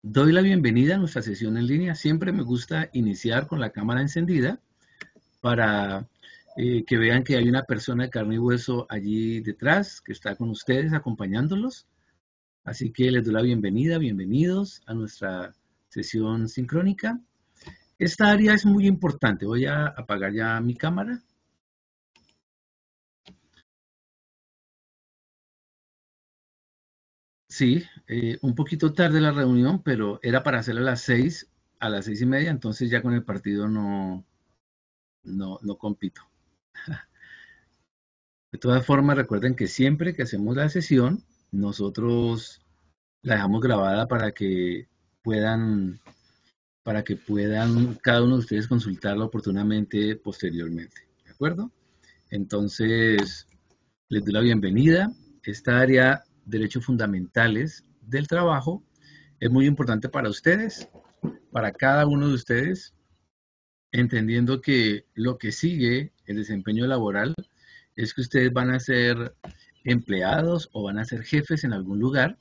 Doy la bienvenida a nuestra sesión en línea. Siempre me gusta iniciar con la cámara encendida para que vean que hay una persona de carne y hueso allí detrás que está con ustedes acompañándolos. Así que les doy la bienvenida, bienvenidos a nuestra sesión sincrónica. Esta área es muy importante. Voy a apagar ya mi cámara. Sí, un poquito tarde la reunión, pero era para hacerla a las 6:30, entonces ya con el partido no compito. De todas formas, recuerden que siempre que hacemos la sesión, nosotros la dejamos grabada puedan, para que puedan cada uno de ustedes consultarla oportunamente posteriormente. ¿De acuerdo? Entonces, les doy la bienvenida. Esta área, derechos fundamentales del trabajo, es muy importante para ustedes, para cada uno de ustedes, entendiendo que lo que sigue, el desempeño laboral, es que ustedes van a ser empleados o van a ser jefes en algún lugar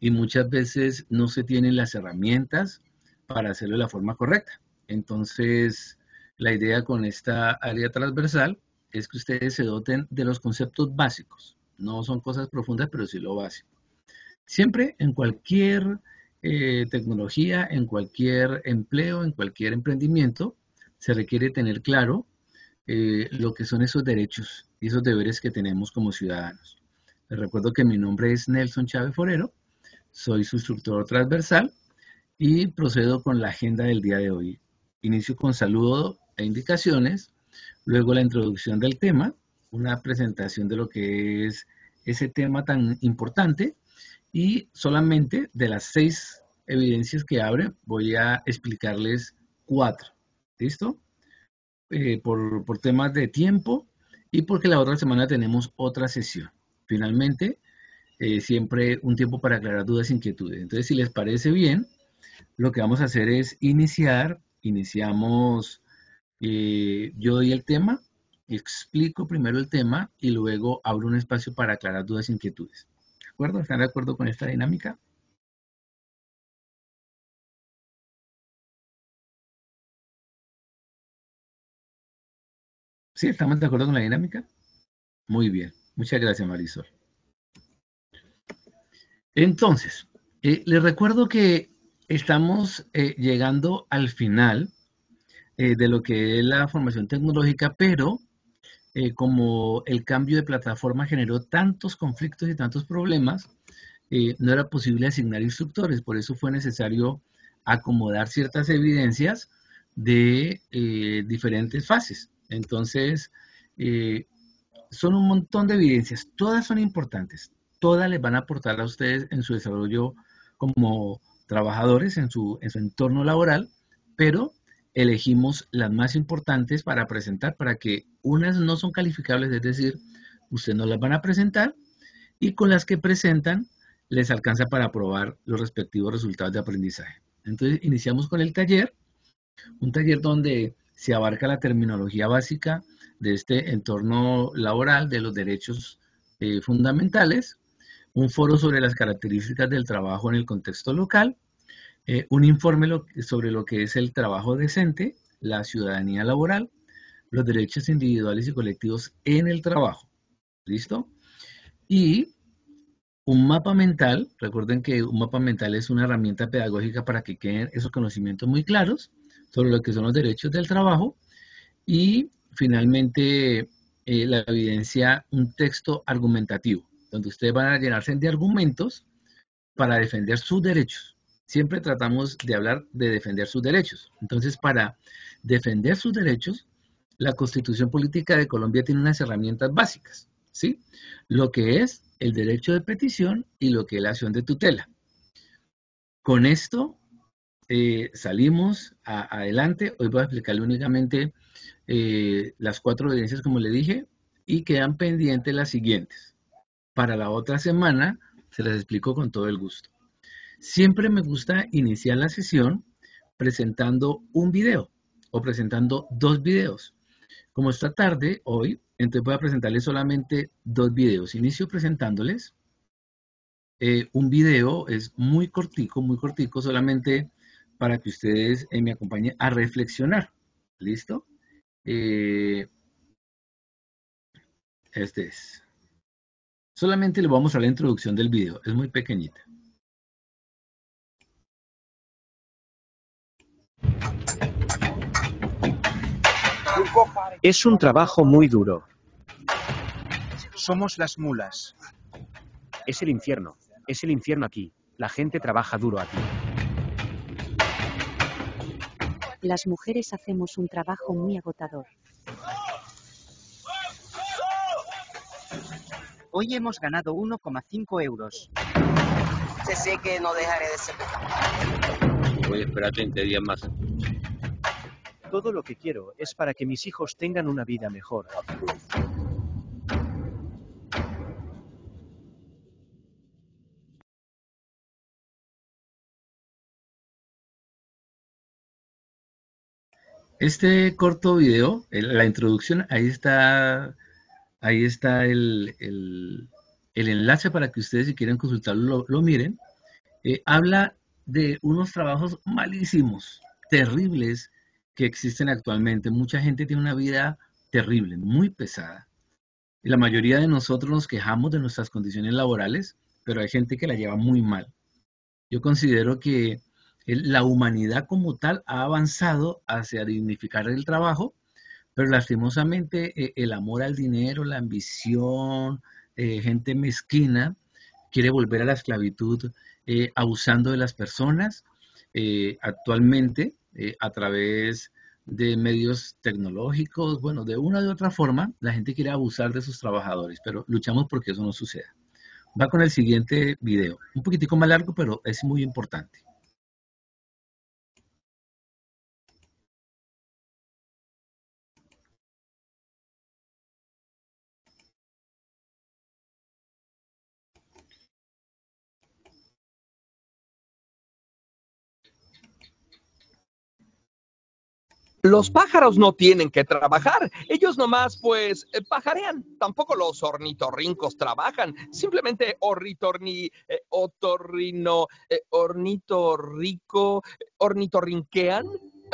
y muchas veces no se tienen las herramientas para hacerlo de la forma correcta. Entonces, la idea con esta área transversal es que ustedes se doten de los conceptos básicos. No son cosas profundas, pero sí lo básico. Siempre en cualquier tecnología, en cualquier empleo, en cualquier emprendimiento, se requiere tener claro lo que son esos derechos y esos deberes que tenemos como ciudadanos. Les recuerdo que mi nombre es Nelson Chávez Forero, soy su instructor transversal y procedo con la agenda del día de hoy. Inicio con saludo e indicaciones, luego la introducción del tema, una presentación de lo que es ese tema tan importante y solamente de las 6 evidencias que abre voy a explicarles 4. ¿Listo? Por temas de tiempo y porque la otra semana tenemos otra sesión. Finalmente, siempre un tiempo para aclarar dudas e inquietudes. Entonces, si les parece bien, lo que vamos a hacer es iniciamos, yo doy el tema, explico primero el tema y luego abro un espacio para aclarar dudas e inquietudes. ¿De acuerdo? ¿Están de acuerdo con esta dinámica? ¿Sí? ¿Estamos de acuerdo con la dinámica? Muy bien. Muchas gracias, Marisol. Entonces, les recuerdo que estamos llegando al final de lo que es la formación tecnológica, pero como el cambio de plataforma generó tantos conflictos y tantos problemas, no era posible asignar instructores, por eso fue necesario acomodar ciertas evidencias de diferentes fases. Entonces, eh, son un montón de evidencias, todas son importantes, todas les van a aportar a ustedes en su desarrollo como trabajadores, en su entorno laboral, pero elegimos las más importantes para presentar, para que unas no son calificables, es decir, ustedes no las van a presentar, y con las que presentan les alcanza para probar los respectivos resultados de aprendizaje. Entonces, iniciamos con el taller, un taller donde se abarca la terminología básica de este entorno laboral, de los derechos fundamentales, un foro sobre las características del trabajo en el contexto local, un informe sobre lo que es el trabajo decente, la ciudadanía laboral, los derechos individuales y colectivos en el trabajo. ¿Listo? Y un mapa mental, recuerden que un mapa mental es una herramienta pedagógica para que queden esos conocimientos muy claros sobre lo que son los derechos del trabajo. Y finalmente, la evidencia, un texto argumentativo, donde ustedes van a llenarse de argumentos para defender sus derechos. Siempre tratamos de hablar de defender sus derechos. Entonces, para defender sus derechos, la Constitución Política de Colombia tiene unas herramientas básicas, ¿sí? Lo que es el derecho de petición y lo que es la acción de tutela. Con esto salimos adelante. Hoy voy a explicarle únicamente las 4 evidencias, como le dije, y quedan pendientes las siguientes. Para la otra semana se las explico con todo el gusto. Siempre me gusta iniciar la sesión presentando un video o presentando 2 videos. Como esta tarde, hoy, entonces voy a presentarles solamente 2 videos. Inicio presentándoles un video, es muy cortico, solamente para que ustedes me acompañen a reflexionar. ¿Listo? Eh, este es. Solamente les voy a mostrar la introducción del video, es muy pequeñita. Es un trabajo muy duro. Somos las mulas. Es el infierno aquí. La gente trabaja duro aquí. Las mujeres hacemos un trabajo muy agotador. Hoy hemos ganado 1,5 euros. Sé que no dejaré de ser. Voy a esperar 30 días más. Todo lo que quiero es para que mis hijos tengan una vida mejor. Este corto video, la introducción, ahí está el enlace para que ustedes si quieren consultarlo lo miren. Habla de unos trabajos malísimos, terribles, que existen actualmente. Mucha gente tiene una vida terrible, muy pesada. Y la mayoría de nosotros nos quejamos de nuestras condiciones laborales, pero hay gente que la lleva muy mal. Yo considero que la humanidad como tal ha avanzado hacia dignificar el trabajo, pero lastimosamente el amor al dinero, la ambición, gente mezquina, quiere volver a la esclavitud abusando de las personas. Actualmente, a través de medios tecnológicos, bueno, de una u otra forma, la gente quiere abusar de sus trabajadores, pero luchamos porque eso no suceda. Va con el siguiente video, un poquitico más largo, pero es muy importante. Los pájaros no tienen que trabajar, ellos nomás pajarean. Tampoco los ornitorrincos trabajan, simplemente ornitorrinquean.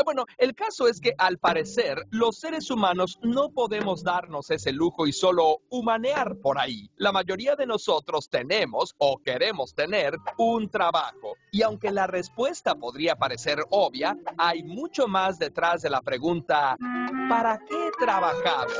Bueno, el caso es que al parecer los seres humanos no podemos darnos ese lujo y solo humanear por ahí. La mayoría de nosotros tenemos o queremos tener un trabajo. Y aunque la respuesta podría parecer obvia, hay mucho más detrás de la pregunta, ¿para qué trabajamos?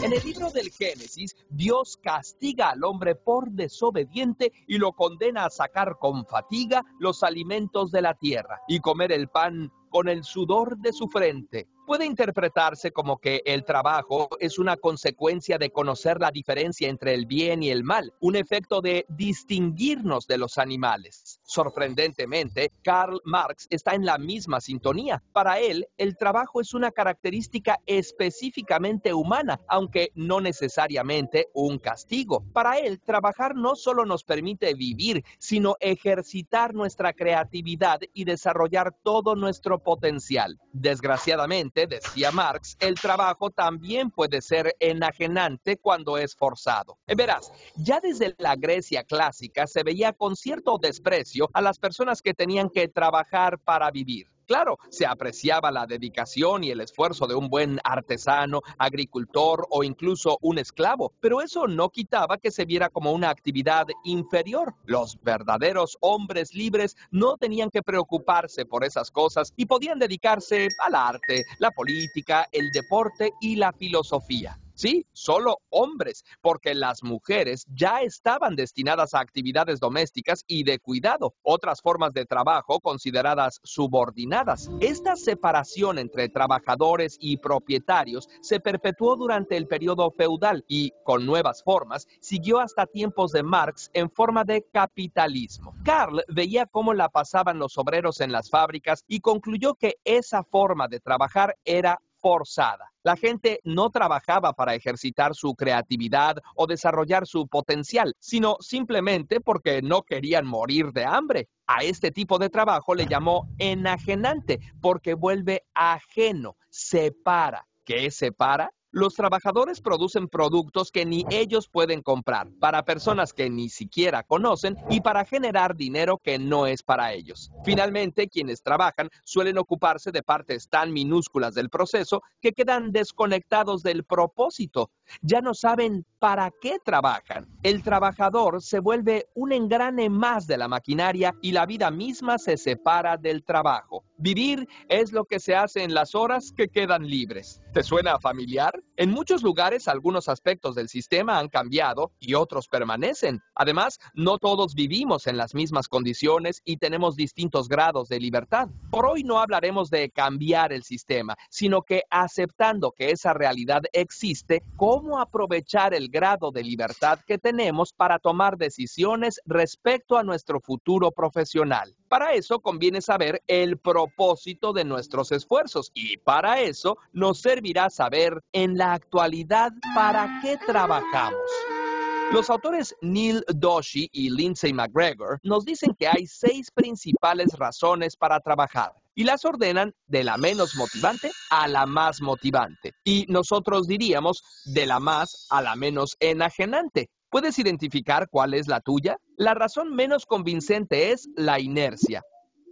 En el libro del Génesis, Dios castiga al hombre por desobediente y lo condena a sacar con fatiga los alimentos de la tierra y comer el pan con el sudor de su frente. Puede interpretarse como que el trabajo es una consecuencia de conocer la diferencia entre el bien y el mal, un efecto de distinguirnos de los animales. Sorprendentemente, Karl Marx está en la misma sintonía. Para él, el trabajo es una característica específicamente humana, aunque no necesariamente un castigo. Para él, trabajar no solo nos permite vivir, sino ejercitar nuestra creatividad y desarrollar todo nuestro potencial. Desgraciadamente, decía Marx, el trabajo también puede ser enajenante cuando es forzado. Verás, ya desde la Grecia clásica se veía con cierto desprecio a las personas que tenían que trabajar para vivir. Claro, se apreciaba la dedicación y el esfuerzo de un buen artesano, agricultor o incluso un esclavo, pero eso no quitaba que se viera como una actividad inferior. Los verdaderos hombres libres no tenían que preocuparse por esas cosas y podían dedicarse al arte, la política, el deporte y la filosofía. Sí, solo hombres, porque las mujeres ya estaban destinadas a actividades domésticas y de cuidado, otras formas de trabajo consideradas subordinadas. Esta separación entre trabajadores y propietarios se perpetuó durante el periodo feudal y, con nuevas formas, siguió hasta tiempos de Marx en forma de capitalismo. Karl veía cómo la pasaban los obreros en las fábricas y concluyó que esa forma de trabajar era forzada. La gente no trabajaba para ejercitar su creatividad o desarrollar su potencial, sino simplemente porque no querían morir de hambre. A este tipo de trabajo le llamó enajenante, porque vuelve ajeno, separa. ¿Qué separa? Los trabajadores producen productos que ni ellos pueden comprar, para personas que ni siquiera conocen y para generar dinero que no es para ellos. Finalmente, quienes trabajan suelen ocuparse de partes tan minúsculas del proceso que quedan desconectados del propósito. Ya no saben para qué trabajan. El trabajador se vuelve un engrane más de la maquinaria y la vida misma se separa del trabajo. Vivir es lo que se hace en las horas que quedan libres. ¿Te suena familiar? En muchos lugares algunos aspectos del sistema han cambiado y otros permanecen. Además, no todos vivimos en las mismas condiciones y tenemos distintos grados de libertad. Por hoy no hablaremos de cambiar el sistema, sino que aceptando que esa realidad existe, cómo aprovechar el grado de libertad que tenemos para tomar decisiones respecto a nuestro futuro profesional. Para eso conviene saber el propósito de nuestros esfuerzos y para eso nos servirá saber en la actualidad para qué trabajamos. Los autores Neil Doshi y Lindsay McGregor nos dicen que hay 6 principales razones para trabajar y las ordenan de la menos motivante a la más motivante. Y nosotros diríamos de la más a la menos enajenante. ¿Puedes identificar cuál es la tuya? La razón menos convincente es la inercia.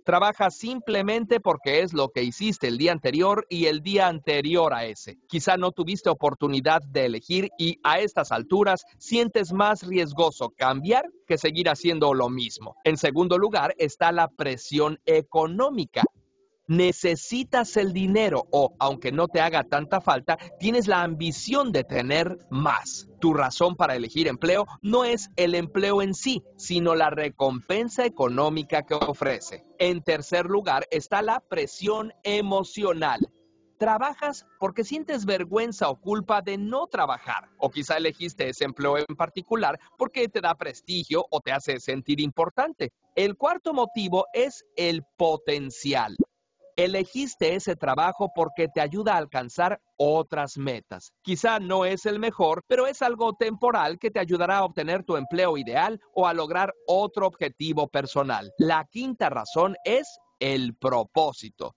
Trabajas simplemente porque es lo que hiciste el día anterior y el día anterior a ese. Quizá no tuviste oportunidad de elegir y a estas alturas sientes más riesgoso cambiar que seguir haciendo lo mismo. En segundo lugar está la presión económica. Necesitas el dinero o, aunque no te haga tanta falta, tienes la ambición de tener más. Tu razón para elegir empleo no es el empleo en sí, sino la recompensa económica que ofrece. En tercer lugar está la presión emocional. Trabajas porque sientes vergüenza o culpa de no trabajar. O quizá elegiste ese empleo en particular porque te da prestigio o te hace sentir importante. El cuarto motivo es el potencial. Elegiste ese trabajo porque te ayuda a alcanzar otras metas. Quizá no es el mejor, pero es algo temporal que te ayudará a obtener tu empleo ideal o a lograr otro objetivo personal. La quinta razón es el propósito.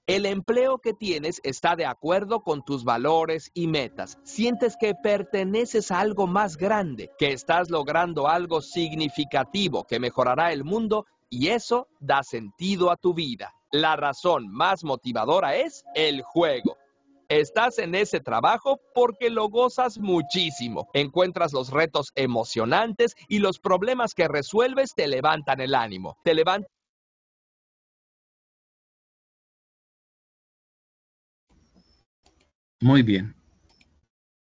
El empleo que tienes está de acuerdo con tus valores y metas. Sientes que perteneces a algo más grande, que estás logrando algo significativo que mejorará el mundo y eso da sentido a tu vida. La razón más motivadora es el juego. Estás en ese trabajo porque lo gozas muchísimo. Encuentras los retos emocionantes y los problemas que resuelves te levantan el ánimo. Muy bien.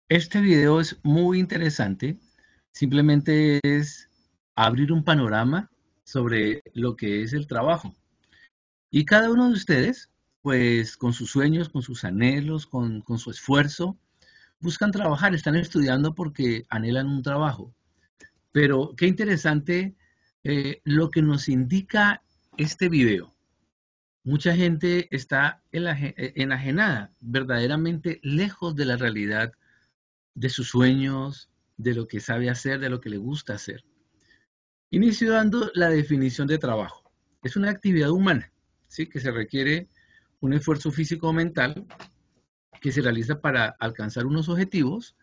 Este video es muy interesante. Simplemente es abrir un panorama sobre lo que es el trabajo. Y cada uno de ustedes, pues con sus sueños, con sus anhelos, con su esfuerzo, buscan trabajar, están estudiando porque anhelan un trabajo. Pero qué interesante lo que nos indica este video. Mucha gente está enajenada, verdaderamente lejos de la realidad de sus sueños, de lo que sabe hacer, de lo que le gusta hacer. Inicio dando la definición de trabajo. Es una actividad humana, ¿sí? Que se requiere un esfuerzo físico o mental que se realiza para alcanzar unos objetivos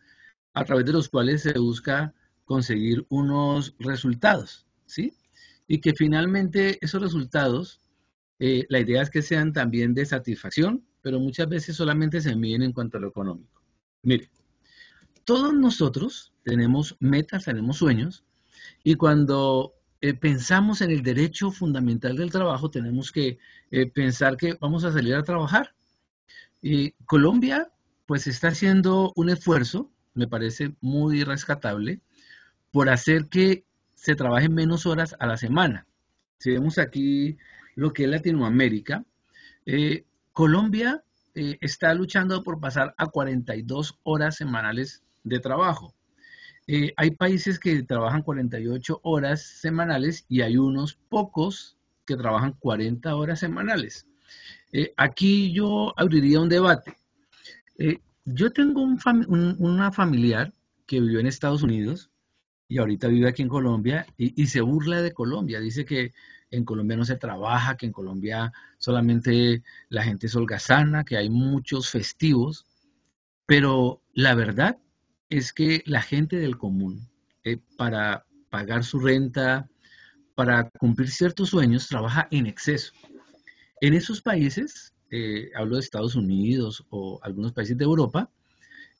a través de los cuales se busca conseguir unos resultados, ¿sí? Y que finalmente esos resultados, la idea es que sean también de satisfacción, pero muchas veces solamente se miden en cuanto a lo económico. Mire, todos nosotros tenemos metas, tenemos sueños, y cuando pensamos en el derecho fundamental del trabajo, tenemos que pensar que vamos a salir a trabajar. Colombia, pues está haciendo un esfuerzo, me parece muy rescatable, por hacer que se trabajen menos horas a la semana. Si vemos aquí lo que es Latinoamérica, Colombia está luchando por pasar a 42 horas semanales de trabajo. Hay países que trabajan 48 horas semanales y hay unos pocos que trabajan 40 horas semanales. Aquí yo abriría un debate. Yo tengo una familiar que vivió en Estados Unidos y ahorita vive aquí en Colombia y se burla de Colombia. Dice que en Colombia no se trabaja, que en Colombia solamente la gente es holgazana, que hay muchos festivos. Pero la verdad es que la gente del común, para pagar su renta, para cumplir ciertos sueños, trabaja en exceso. En esos países, hablo de Estados Unidos o algunos países de Europa,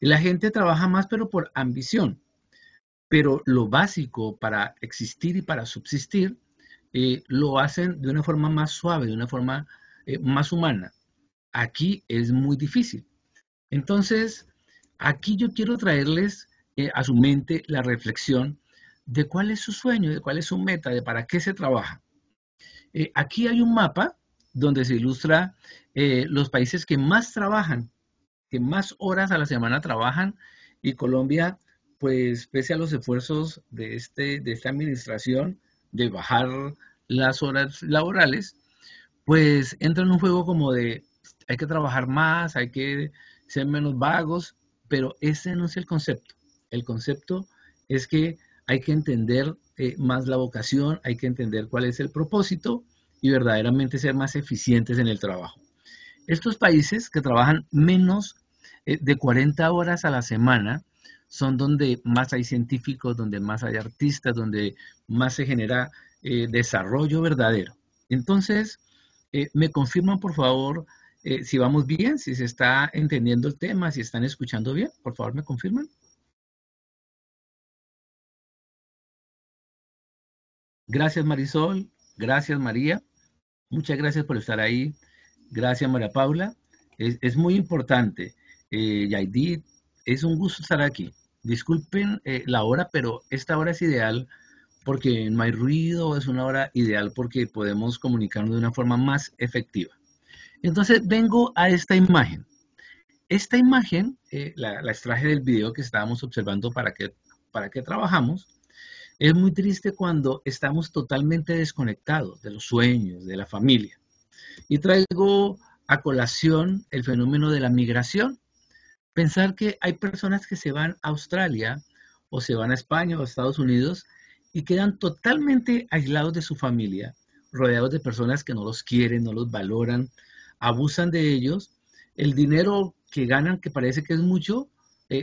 la gente trabaja más pero por ambición. Pero lo básico para existir y para subsistir lo hacen de una forma más suave, de una forma más humana. Aquí es muy difícil. Entonces, aquí yo quiero traerles a su mente la reflexión de cuál es su sueño, de cuál es su meta, de para qué se trabaja. Aquí hay un mapa donde se ilustra los países que más trabajan, que más horas a la semana trabajan, y Colombia, pues pese a los esfuerzos de esta administración de bajar las horas laborales, pues entra en un juego como de hay que trabajar más, hay que ser menos vagos, pero ese no es el concepto. El concepto es que hay que entender más la vocación, hay que entender cuál es el propósito y verdaderamente ser más eficientes en el trabajo. Estos países que trabajan menos de 40 horas a la semana son donde más hay científicos, donde más hay artistas, donde más se genera desarrollo verdadero. Entonces, me confirman por favor si vamos bien, si se está entendiendo el tema, si están escuchando bien, por favor me confirman. Gracias Marisol, gracias María, muchas gracias por estar ahí, gracias María Paula, es muy importante. Yaidit, es un gusto estar aquí. Disculpen la hora, pero esta hora es ideal porque no hay ruido, es una hora ideal porque podemos comunicarnos de una forma más efectiva. Entonces vengo a esta imagen. Esta imagen la extraje del video que estábamos observando para qué trabajamos. Es muy triste cuando estamos totalmente desconectados de los sueños, de la familia. Y traigo a colación el fenómeno de la migración. Pensar que hay personas que se van a Australia o se van a España o a Estados Unidos y quedan totalmente aislados de su familia, rodeados de personas que no los quieren, no los valoran, abusan de ellos. El dinero que ganan, que parece que es mucho,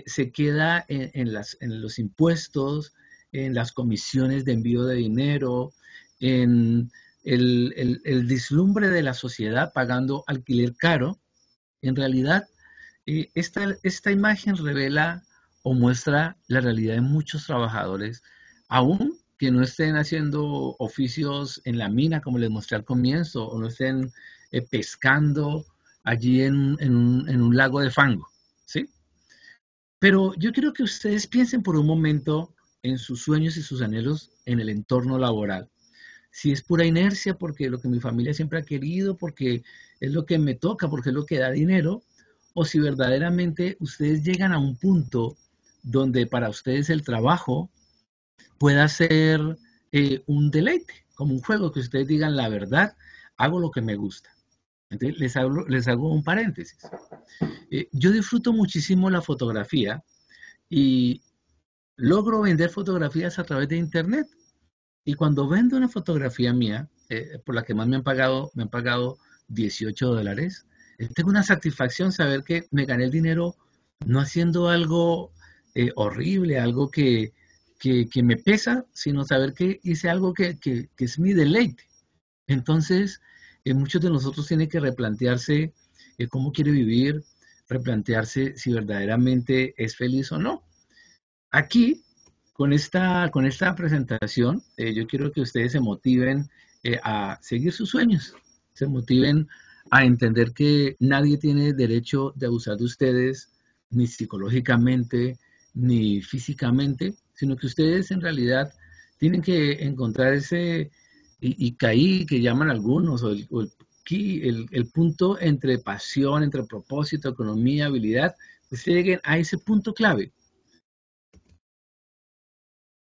se queda en los impuestos, en las comisiones de envío de dinero, en el deslumbre de la sociedad pagando alquiler caro. En realidad, esta imagen revela o muestra la realidad de muchos trabajadores, aún que no estén haciendo oficios en la mina, como les mostré al comienzo, o no estén pescando allí en un lago de fango, ¿sí? Pero yo quiero que ustedes piensen por un momento en sus sueños y sus anhelos en el entorno laboral. Si es pura inercia, porque es lo que mi familia siempre ha querido, porque es lo que me toca, porque es lo que da dinero, o si verdaderamente ustedes llegan a un punto donde para ustedes el trabajo pueda ser un deleite, como un juego, que ustedes digan la verdad, hago lo que me gusta. Entonces les hago un paréntesis. Yo disfruto muchísimo la fotografía y logro vender fotografías a través de internet. Y cuando vendo una fotografía mía, por la que más me han pagado $18, tengo una satisfacción saber que me gané el dinero no haciendo algo horrible, algo que me pesa, sino saber que hice algo que es mi deleite. Entonces, muchos de nosotros tienen que replantearse cómo quiere vivir, replantearse si verdaderamente es feliz o no. Aquí, con esta presentación, yo quiero que ustedes se motiven a seguir sus sueños, se motiven a entender que nadie tiene derecho de abusar de ustedes, ni psicológicamente, ni físicamente, sino que ustedes en realidad tienen que encontrar ese ikigai que llaman algunos, o el punto entre pasión, entre propósito, economía, habilidad, que ustedes lleguen a ese punto clave.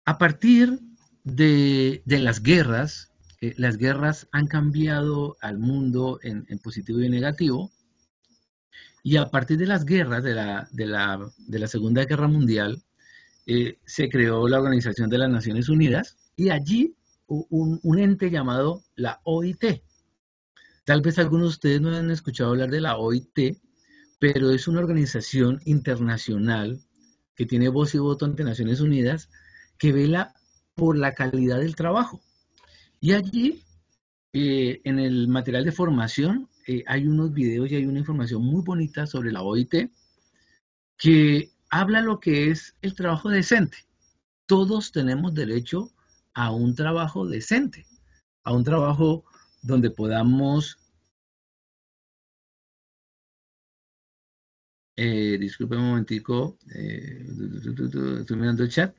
A partir de las guerras han cambiado al mundo en positivo y en negativo, y a partir de las guerras de la Segunda Guerra Mundial, se creó la Organización de las Naciones Unidas, y allí un ente llamado la OIT. Tal vez algunos de ustedes no han escuchado hablar de la OIT, pero es una organización internacional que tiene voz y voto ante Naciones Unidas, que vela por la calidad del trabajo. Y allí, en el material de formación, hay unos videos y hay una información muy bonita sobre la OIT que habla lo que es el trabajo decente. Todos tenemos derecho a un trabajo decente, a un trabajo donde podamos, disculpen un momentico, estoy mirando el chat.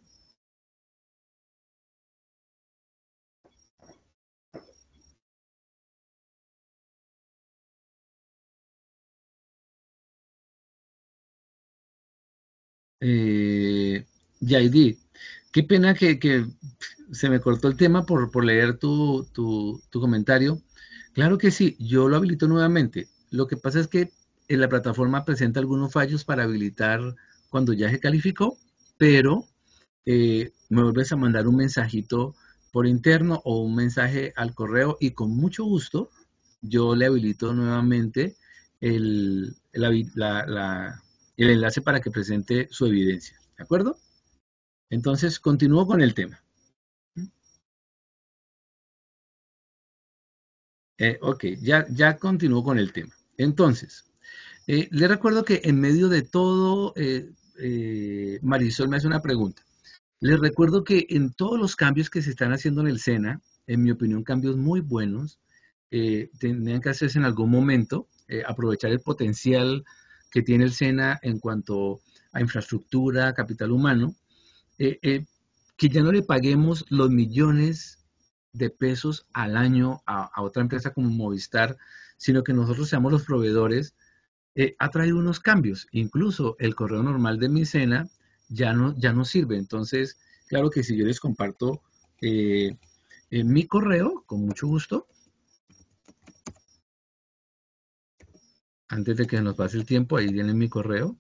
Yaidi, qué pena que se me cortó el tema por leer tu comentario. Claro que sí, yo lo habilito nuevamente. Lo que pasa es que en la plataforma presenta algunos fallos para habilitar cuando ya se calificó, pero me vuelves a mandar un mensajito por interno o un mensaje al correo y con mucho gusto yo le habilito nuevamente el enlace para que presente su evidencia. ¿De acuerdo? Entonces, continúo con el tema. Ok, ya continúo con el tema. Entonces, le recuerdo que en medio de todo, Marisol me hace una pregunta. Les recuerdo que en todos los cambios que se están haciendo en el SENA, en mi opinión, cambios muy buenos, tendrían que hacerse en algún momento, aprovechar el potencial que tiene el SENA en cuanto a infraestructura, capital humano, que ya no le paguemos los millones de pesos al año a otra empresa como Movistar, sino que nosotros seamos los proveedores, ha traído unos cambios. Incluso el correo normal de mi SENA ya no sirve. Entonces, claro que si yo les comparto mi correo, con mucho gusto, antes de que nos pase el tiempo, ahí viene mi correo.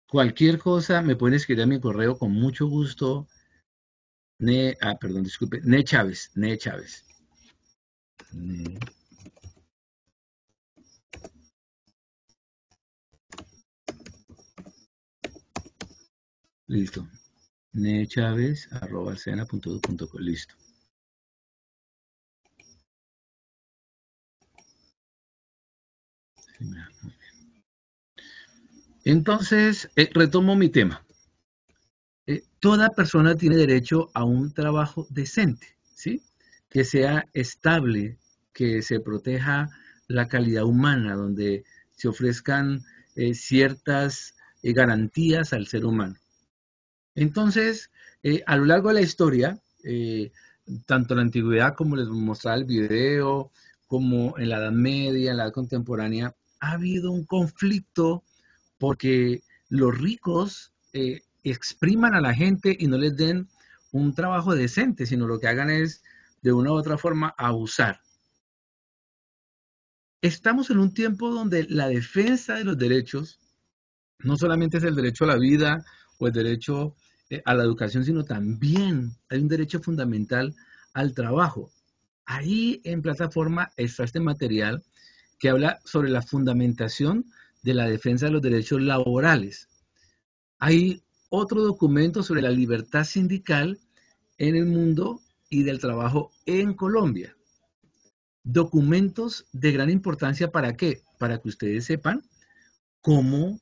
Cualquier cosa me pueden escribir a mi correo con mucho gusto. Disculpe, Ne Chávez. Listo. nechavez@sena.edu.co. Listo. Entonces, retomo mi tema. Toda persona tiene derecho a un trabajo decente, ¿sí? Que sea estable, que se proteja la calidad humana, donde se ofrezcan ciertas garantías al ser humano. Entonces, a lo largo de la historia, tanto en la antigüedad como les mostraba el video, como en la Edad Media, en la Edad Contemporánea, ha habido un conflicto porque los ricos expriman a la gente y no les den un trabajo decente, sino lo que hagan es, de una u otra forma, abusar. Estamos en un tiempo donde la defensa de los derechos no solamente es el derecho a la vida o el derecho a la educación, sino también hay un derecho fundamental al trabajo. Ahí en plataforma está este material que habla sobre la fundamentación de la defensa de los derechos laborales. Hay otro documento sobre la libertad sindical en el mundo y del trabajo en Colombia. Documentos de gran importancia, ¿para qué? Para que ustedes sepan cómo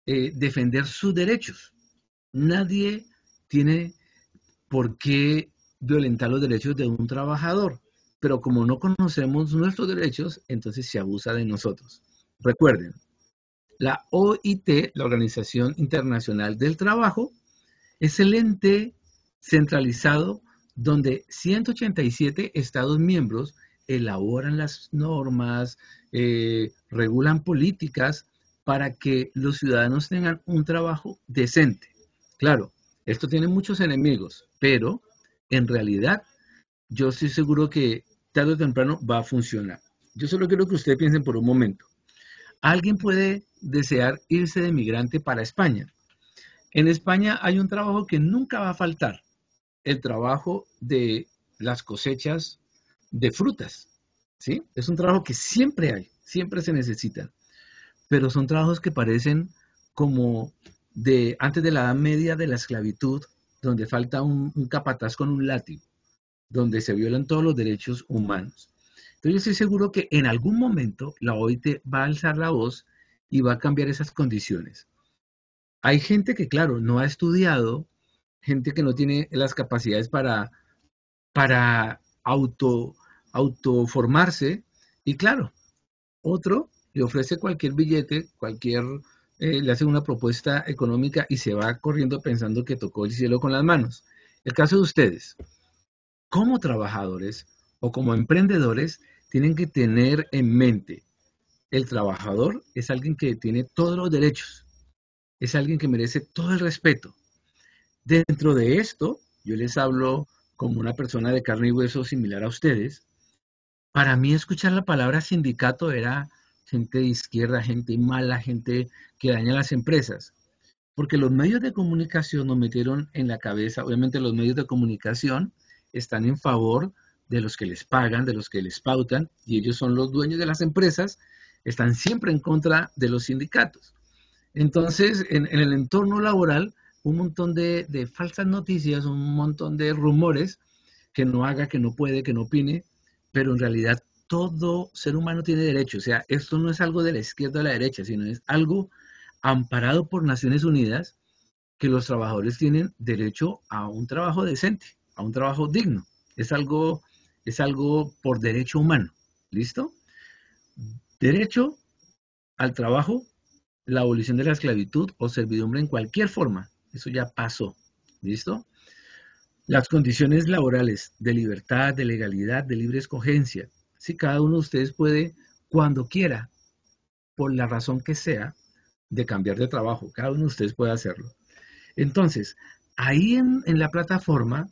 defender sus derechos. Nadie tiene por qué violentar los derechos de un trabajador, pero como no conocemos nuestros derechos, entonces se abusa de nosotros. Recuerden, la OIT, la Organización Internacional del Trabajo, es el ente centralizado donde 187 Estados miembros elaboran las normas, regulan políticas para que los ciudadanos tengan un trabajo decente. Claro, esto tiene muchos enemigos, pero en realidad yo estoy seguro que tarde o temprano va a funcionar. Yo solo quiero que ustedes piensen por un momento. Alguien puede desear irse de migrante para España. En España hay un trabajo que nunca va a faltar, el trabajo de las cosechas de frutas, ¿sí? Es un trabajo que siempre hay, siempre se necesitan, pero son trabajos que parecen como de antes de la Edad Media de la esclavitud, donde falta un capataz con un látigo, donde se violan todos los derechos humanos. Entonces yo estoy seguro que en algún momento la OIT va a alzar la voz y va a cambiar esas condiciones. Hay gente que, claro, no ha estudiado, gente que no tiene las capacidades para autoformarse, y claro, otro le ofrece cualquier billete, le hace una propuesta económica y se va corriendo pensando que tocó el cielo con las manos. El caso de ustedes, como trabajadores o como emprendedores, tienen que tener en mente, el trabajador es alguien que tiene todos los derechos, es alguien que merece todo el respeto. Dentro de esto, yo les hablo como una persona de carne y hueso similar a ustedes. Para mí escuchar la palabra sindicato era gente de izquierda, gente mala, gente que daña a las empresas. Porque los medios de comunicación nos metieron en la cabeza, obviamente los medios de comunicación están en favor de los que les pagan, de los que les pautan, y ellos son los dueños de las empresas, están siempre en contra de los sindicatos. Entonces, en el entorno laboral, un montón de falsas noticias, un montón de rumores, que no haga, que no puede, que no opine, pero en realidad todo ser humano tiene derecho. O sea, esto no es algo de la izquierda o de la derecha, sino es algo amparado por Naciones Unidas, que los trabajadores tienen derecho a un trabajo decente, a un trabajo digno. Es algo por derecho humano. ¿Listo? Derecho al trabajo, la abolición de la esclavitud o servidumbre en cualquier forma. Eso ya pasó. ¿Listo? Las condiciones laborales de libertad, de legalidad, de libre escogencia. Si cada uno de ustedes puede, cuando quiera, por la razón que sea, de cambiar de trabajo. Cada uno de ustedes puede hacerlo. Entonces, ahí en la plataforma,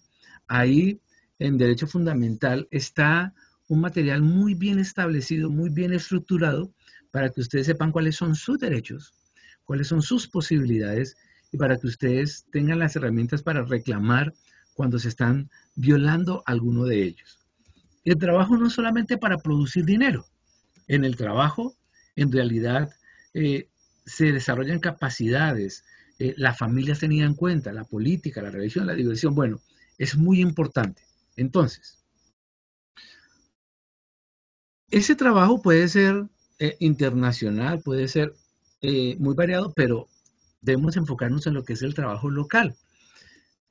ahí en Derecho Fundamental, está un material muy bien establecido, muy bien estructurado, para que ustedes sepan cuáles son sus derechos, cuáles son sus posibilidades, y para que ustedes tengan las herramientas para reclamar cuando se están violando alguno de ellos. El trabajo no es solamente para producir dinero. En el trabajo, en realidad, se desarrollan capacidades, la familia es tenida en cuenta, la política, la religión, la diversión. Bueno, es muy importante. Entonces, ese trabajo puede ser internacional, puede ser muy variado, pero debemos enfocarnos en lo que es el trabajo local.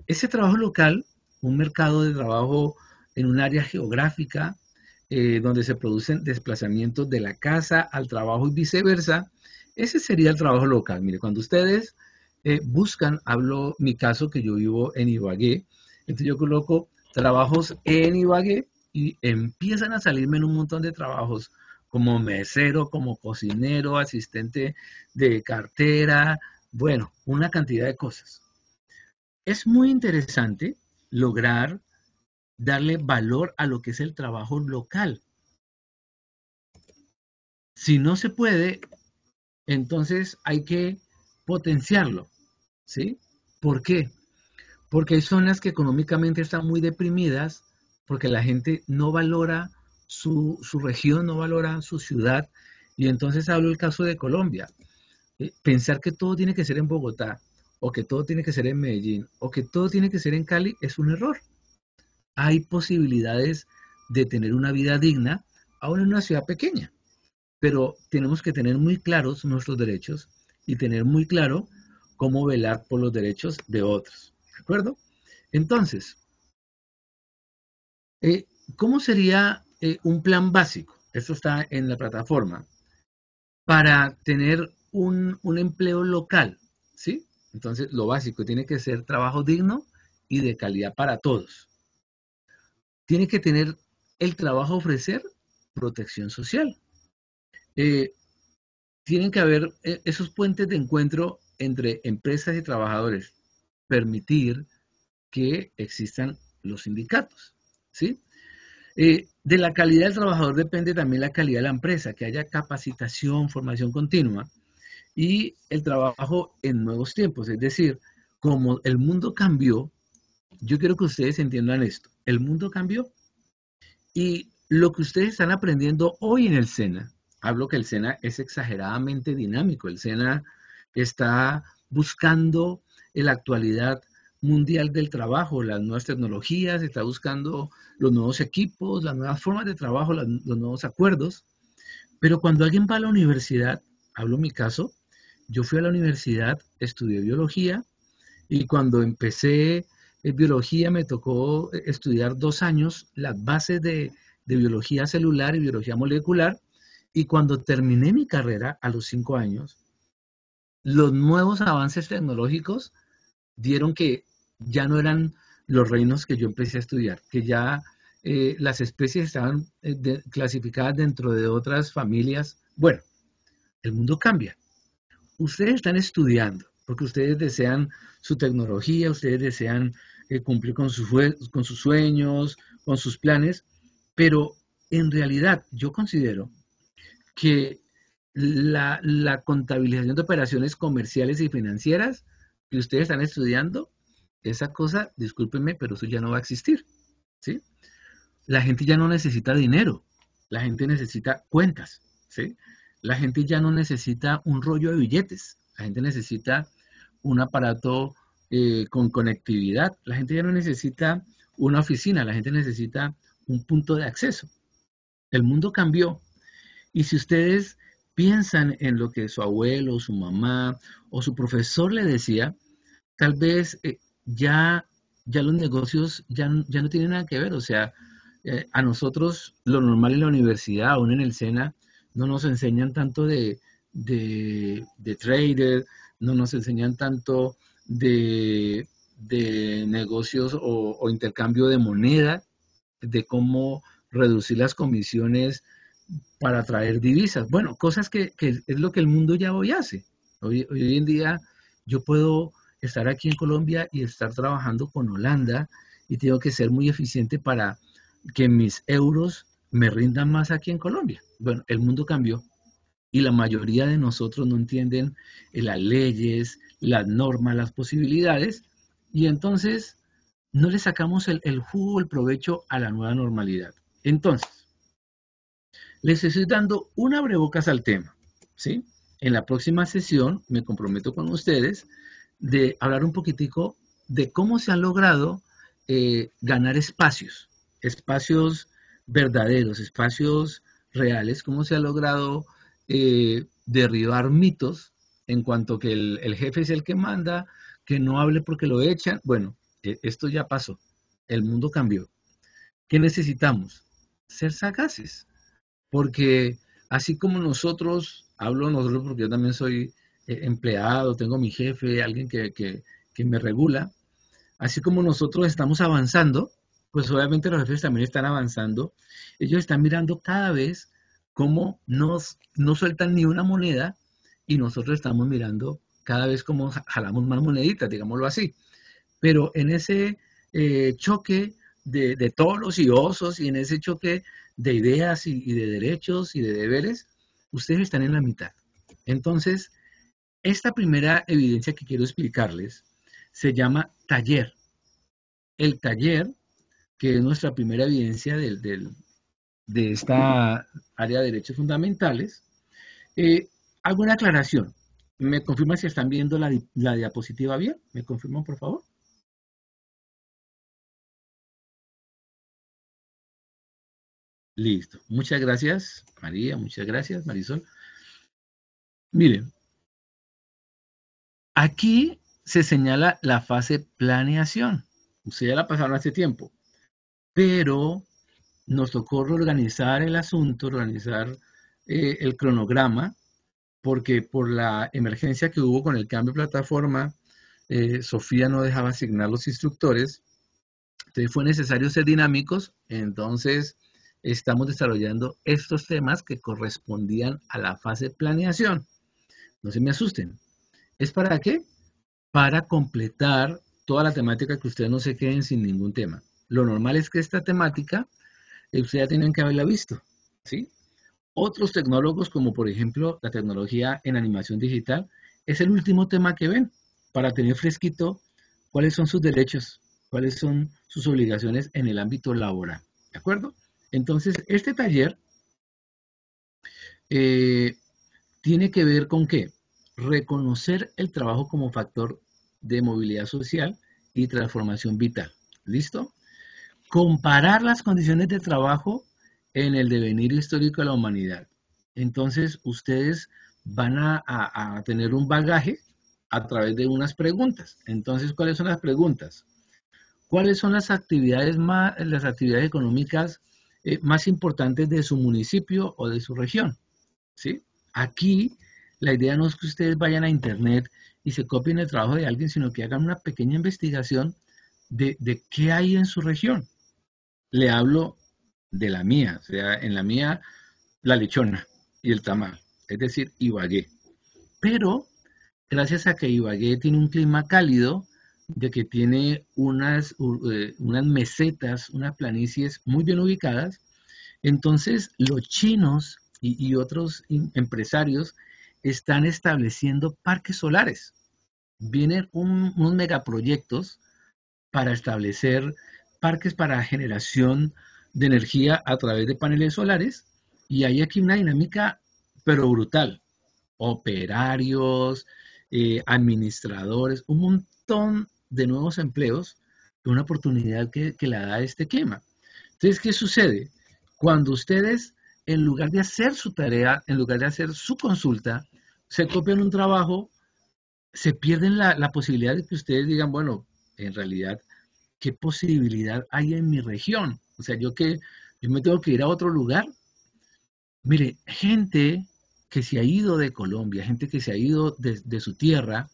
Ese trabajo local, un mercado de trabajo en un área geográfica, donde se producen desplazamientos de la casa al trabajo y viceversa, ese sería el trabajo local. Mire, cuando ustedes buscan, hablo mi caso que yo vivo en Ibagué, entonces yo coloco trabajos en Ibagué y empiezan a salirme en un montón de trabajos como mesero, como cocinero, asistente de cartera, bueno, una cantidad de cosas. Es muy interesante lograr darle valor a lo que es el trabajo local. Si no se puede, entonces hay que potenciarlo, ¿sí? ¿Por qué? Porque hay zonas que económicamente están muy deprimidas, porque la gente no valora su región, no valora su ciudad, y entonces hablo del caso de Colombia. Pensar que todo tiene que ser en Bogotá, o que todo tiene que ser en Medellín, o que todo tiene que ser en Cali, es un error. Hay posibilidades de tener una vida digna, aún en una ciudad pequeña, pero tenemos que tener muy claros nuestros derechos y tener muy claro cómo velar por los derechos de otros. ¿De acuerdo? Entonces, ¿cómo sería un plan básico? Esto está en la plataforma. Para tener un empleo local, ¿sí? Entonces, lo básico tiene que ser trabajo digno y de calidad para todos. Tiene que tener el trabajo ofrecer protección social. Tienen que haber esos puentes de encuentro entre empresas y trabajadores. Permitir que existan los sindicatos, ¿sí? De la calidad del trabajador depende también la calidad de la empresa, que haya capacitación, formación continua y el trabajo en nuevos tiempos. Es decir, como el mundo cambió, yo quiero que ustedes entiendan esto. el mundo cambió. Y lo que ustedes están aprendiendo hoy en el SENA, hablo que el SENA es exageradamente dinámico, el SENA está buscando en la actualidad mundial del trabajo, las nuevas tecnologías, está buscando los nuevos equipos, las nuevas formas de trabajo, los nuevos acuerdos. Pero cuando alguien va a la universidad, hablo en mi caso, yo fui a la universidad, estudié biología y cuando empecé biología me tocó estudiar 2 años las bases de biología celular y biología molecular y cuando terminé mi carrera a los 5 años, los nuevos avances tecnológicos dieron que ya no eran los reinos que yo empecé a estudiar, que ya las especies estaban clasificadas dentro de otras familias. Bueno, el mundo cambia. Ustedes están estudiando porque ustedes desean su tecnología, ustedes desean cumplir con sus sueños, con sus planes, pero en realidad yo considero que la contabilización de operaciones comerciales y financieras que ustedes están estudiando, esa cosa, discúlpenme, pero eso ya no va a existir, ¿sí? La gente ya no necesita dinero, la gente necesita cuentas, ¿sí? La gente ya no necesita un rollo de billetes, la gente necesita un aparato con conectividad, la gente ya no necesita una oficina, la gente necesita un punto de acceso. El mundo cambió y si ustedes piensan en lo que su abuelo, su mamá o su profesor le decía, tal vez ya los negocios ya no tienen nada que ver. O sea, a nosotros lo normal en la universidad, aún en el SENA, no nos enseñan tanto de trader, no nos enseñan tanto de negocios o intercambio de moneda, de cómo reducir las comisiones para traer divisas. Bueno, cosas que es lo que el mundo ya hoy hace. Hoy en día yo puedo estar aquí en Colombia y estar trabajando con Holanda y tengo que ser muy eficiente para que mis euros me rindan más aquí en Colombia. Bueno, el mundo cambió y la mayoría de nosotros no entienden las leyes, las normas, las posibilidades y entonces no le sacamos el jugo, el provecho a la nueva normalidad. Entonces, les estoy dando un abrebocas al tema, ¿sí? En la próxima sesión me comprometo con ustedes de hablar un poquitico de cómo se han logrado ganar espacios verdaderos, espacios reales, cómo se ha logrado derribar mitos en cuanto que el jefe es el que manda, que no hable porque lo echan. Bueno, esto ya pasó, el mundo cambió. ¿Qué necesitamos? Ser sagaces. Porque así como nosotros, hablo nosotros porque yo también soy empleado, tengo mi jefe, alguien que me regula, así como nosotros estamos avanzando, pues obviamente los jefes también están avanzando. Ellos están mirando cada vez cómo no sueltan ni una moneda y nosotros estamos mirando cada vez cómo jalamos más moneditas, digámoslo así. Pero en ese choque de toros y osos y en ese choque de ideas y de derechos y de deberes, ustedes están en la mitad. Entonces, esta primera evidencia que quiero explicarles se llama taller. El taller, que es nuestra primera evidencia de esta área de derechos fundamentales, hago una aclaración. ¿Me confirman si están viendo la diapositiva bien? ¿Me confirman, por favor? Listo. Muchas gracias, María. Muchas gracias, Marisol. Miren, aquí se señala la fase planeación. Ustedes ya la pasaron hace tiempo, pero nos tocó reorganizar el asunto, organizar el cronograma, porque por la emergencia que hubo con el cambio de plataforma, Sofía no dejaba asignar los instructores, entonces fue necesario ser dinámicos, entonces estamos desarrollando estos temas que correspondían a la fase planeación. No se me asusten. ¿Es para qué? Para completar toda la temática, que ustedes no se queden sin ningún tema. Lo normal es que esta temática ustedes ya tienen que haberla visto, ¿sí? Otros tecnólogos, como por ejemplo la tecnología en animación digital, es el último tema que ven para tener fresquito cuáles son sus derechos, cuáles son sus obligaciones en el ámbito laboral. ¿De acuerdo? Entonces, este taller tiene que ver con ¿qué? Reconocer el trabajo como factor de movilidad social y transformación vital. ¿Listo? Comparar las condiciones de trabajo en el devenir histórico de la humanidad. Entonces, ustedes van a tener un bagaje a través de unas preguntas. Entonces, ¿cuáles son las preguntas? ¿Cuáles son las actividades económicas más importantes de su municipio o de su región? ¿Sí? Aquí, la idea no es que ustedes vayan a internet y se copien el trabajo de alguien, sino que hagan una pequeña investigación de qué hay en su región. Le hablo de la mía, o sea, en la mía, la lechona y el tamal, es decir, Ibagué. Pero, gracias a que Ibagué tiene un clima cálido, de que tiene unas mesetas, unas planicies muy bien ubicadas, entonces los chinos y otros empresarios están estableciendo parques solares. Vienen unos megaproyectos para establecer parques para generación de energía a través de paneles solares, y hay aquí una dinámica pero brutal. Operarios, administradores, un montón de nuevos empleos, una oportunidad que la da este clima. Entonces, ¿qué sucede? Cuando ustedes, en lugar de hacer su tarea, en lugar de hacer su consulta, se copian un trabajo, se pierden la posibilidad de que ustedes digan, bueno, en realidad, ¿qué posibilidad hay en mi región? O sea, yo me tengo que ir a otro lugar. Mire, gente que se ha ido de Colombia, gente que se ha ido de su tierra,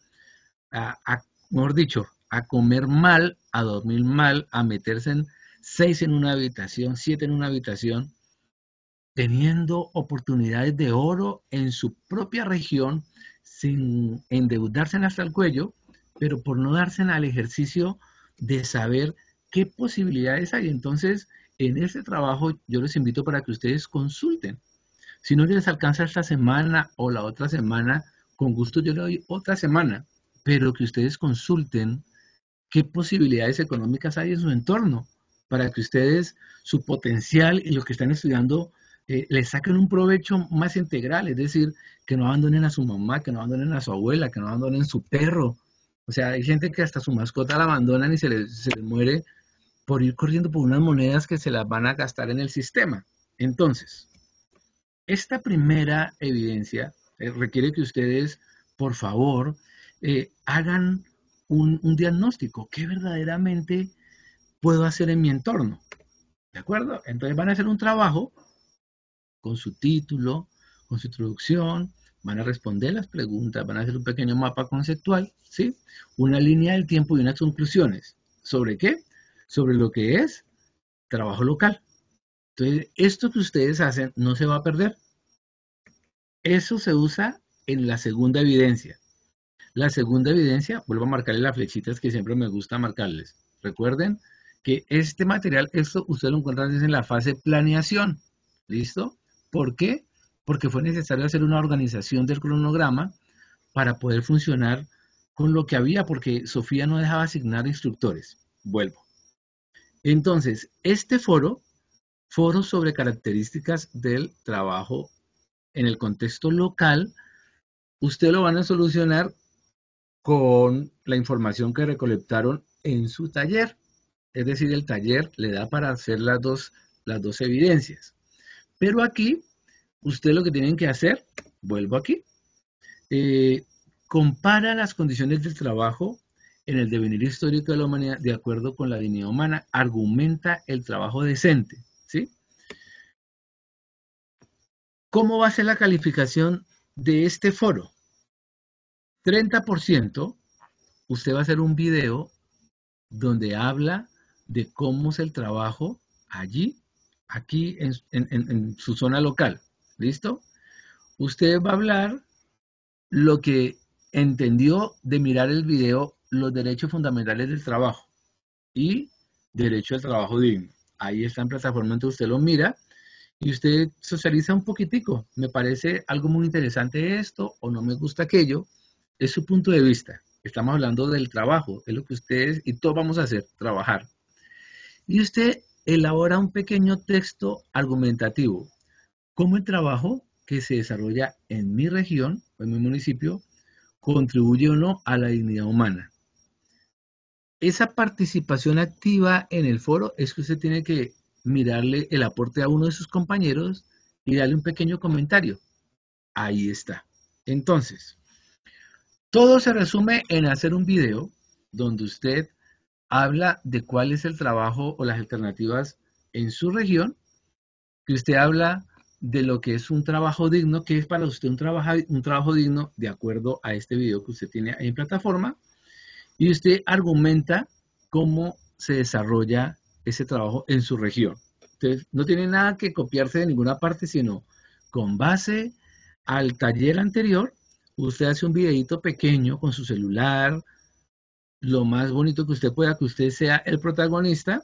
mejor dicho, a comer mal, a dormir mal, a meterse en 6 en una habitación, 7 en una habitación, teniendo oportunidades de oro en su propia región, sin endeudarse hasta el cuello, pero por no darse al ejercicio de saber qué posibilidades hay. Entonces, en este trabajo yo les invito para que ustedes consulten. Si no les alcanza esta semana o la otra semana, con gusto yo le doy otra semana, pero que ustedes consulten qué posibilidades económicas hay en su entorno, para que ustedes, su potencial y los que están estudiando, les saquen un provecho más integral, es decir, que no abandonen a su mamá, que no abandonen a su abuela, que no abandonen su perro. O sea, hay gente que hasta su mascota la abandonan y se les muere por ir corriendo por unas monedas que se las van a gastar en el sistema. Entonces, esta primera evidencia requiere que ustedes, por favor, hagan un diagnóstico. ¿Qué verdaderamente puedo hacer en mi entorno? ¿De acuerdo? Entonces van a hacer un trabajo con su título, con su introducción, van a responder las preguntas, van a hacer un pequeño mapa conceptual, ¿sí? Una línea del tiempo y unas conclusiones. ¿Sobre qué? Sobre lo que es trabajo local. Entonces, esto que ustedes hacen no se va a perder. Eso se usa en la segunda evidencia. La segunda evidencia, vuelvo a marcarle las flechitas que siempre me gusta marcarles. Recuerden que este material, esto ustedes lo encuentran en la fase planeación. ¿Listo? ¿Por qué? Porque fue necesario hacer una organización del cronograma para poder funcionar con lo que había, porque Sofía no dejaba asignar instructores. Vuelvo. Entonces, este foro sobre características del trabajo en el contexto local, ustedes lo van a solucionar con la información que recolectaron en su taller. Es decir, el taller le da para hacer las dos evidencias. Pero aquí, ustedes lo que tienen que hacer, vuelvo aquí, compara las condiciones del trabajo en el devenir histórico de la humanidad de acuerdo con la dignidad humana, argumenta el trabajo decente, ¿sí? ¿Cómo va a ser la calificación de este foro? 30%, usted va a hacer un video donde habla de cómo es el trabajo allí, aquí en su zona local. ¿Listo? Usted va a hablar lo que entendió de mirar el video, los derechos fundamentales del trabajo y derecho al trabajo digno. Ahí está en plataforma, entonces usted lo mira y usted socializa un poquitico. Me parece algo muy interesante esto o no me gusta aquello. Es su punto de vista. Estamos hablando del trabajo, es lo que ustedes y todos vamos a hacer, trabajar. Y usted elabora un pequeño texto argumentativo. ¿Cómo el trabajo que se desarrolla en mi región o en mi municipio contribuye o no a la dignidad humana? Esa participación activa en el foro es que usted tiene que mirarle el aporte a uno de sus compañeros y darle un pequeño comentario. Ahí está. Entonces, todo se resume en hacer un video donde usted habla de cuál es el trabajo o las alternativas en su región, que usted habla de lo que es un trabajo digno, que es para usted un trabajo digno de acuerdo a este video que usted tiene ahí en plataforma, y usted argumenta cómo se desarrolla ese trabajo en su región. Entonces, no tiene nada que copiarse de ninguna parte, sino con base al taller anterior, usted hace un videito pequeño con su celular, lo más bonito que usted pueda, que usted sea el protagonista,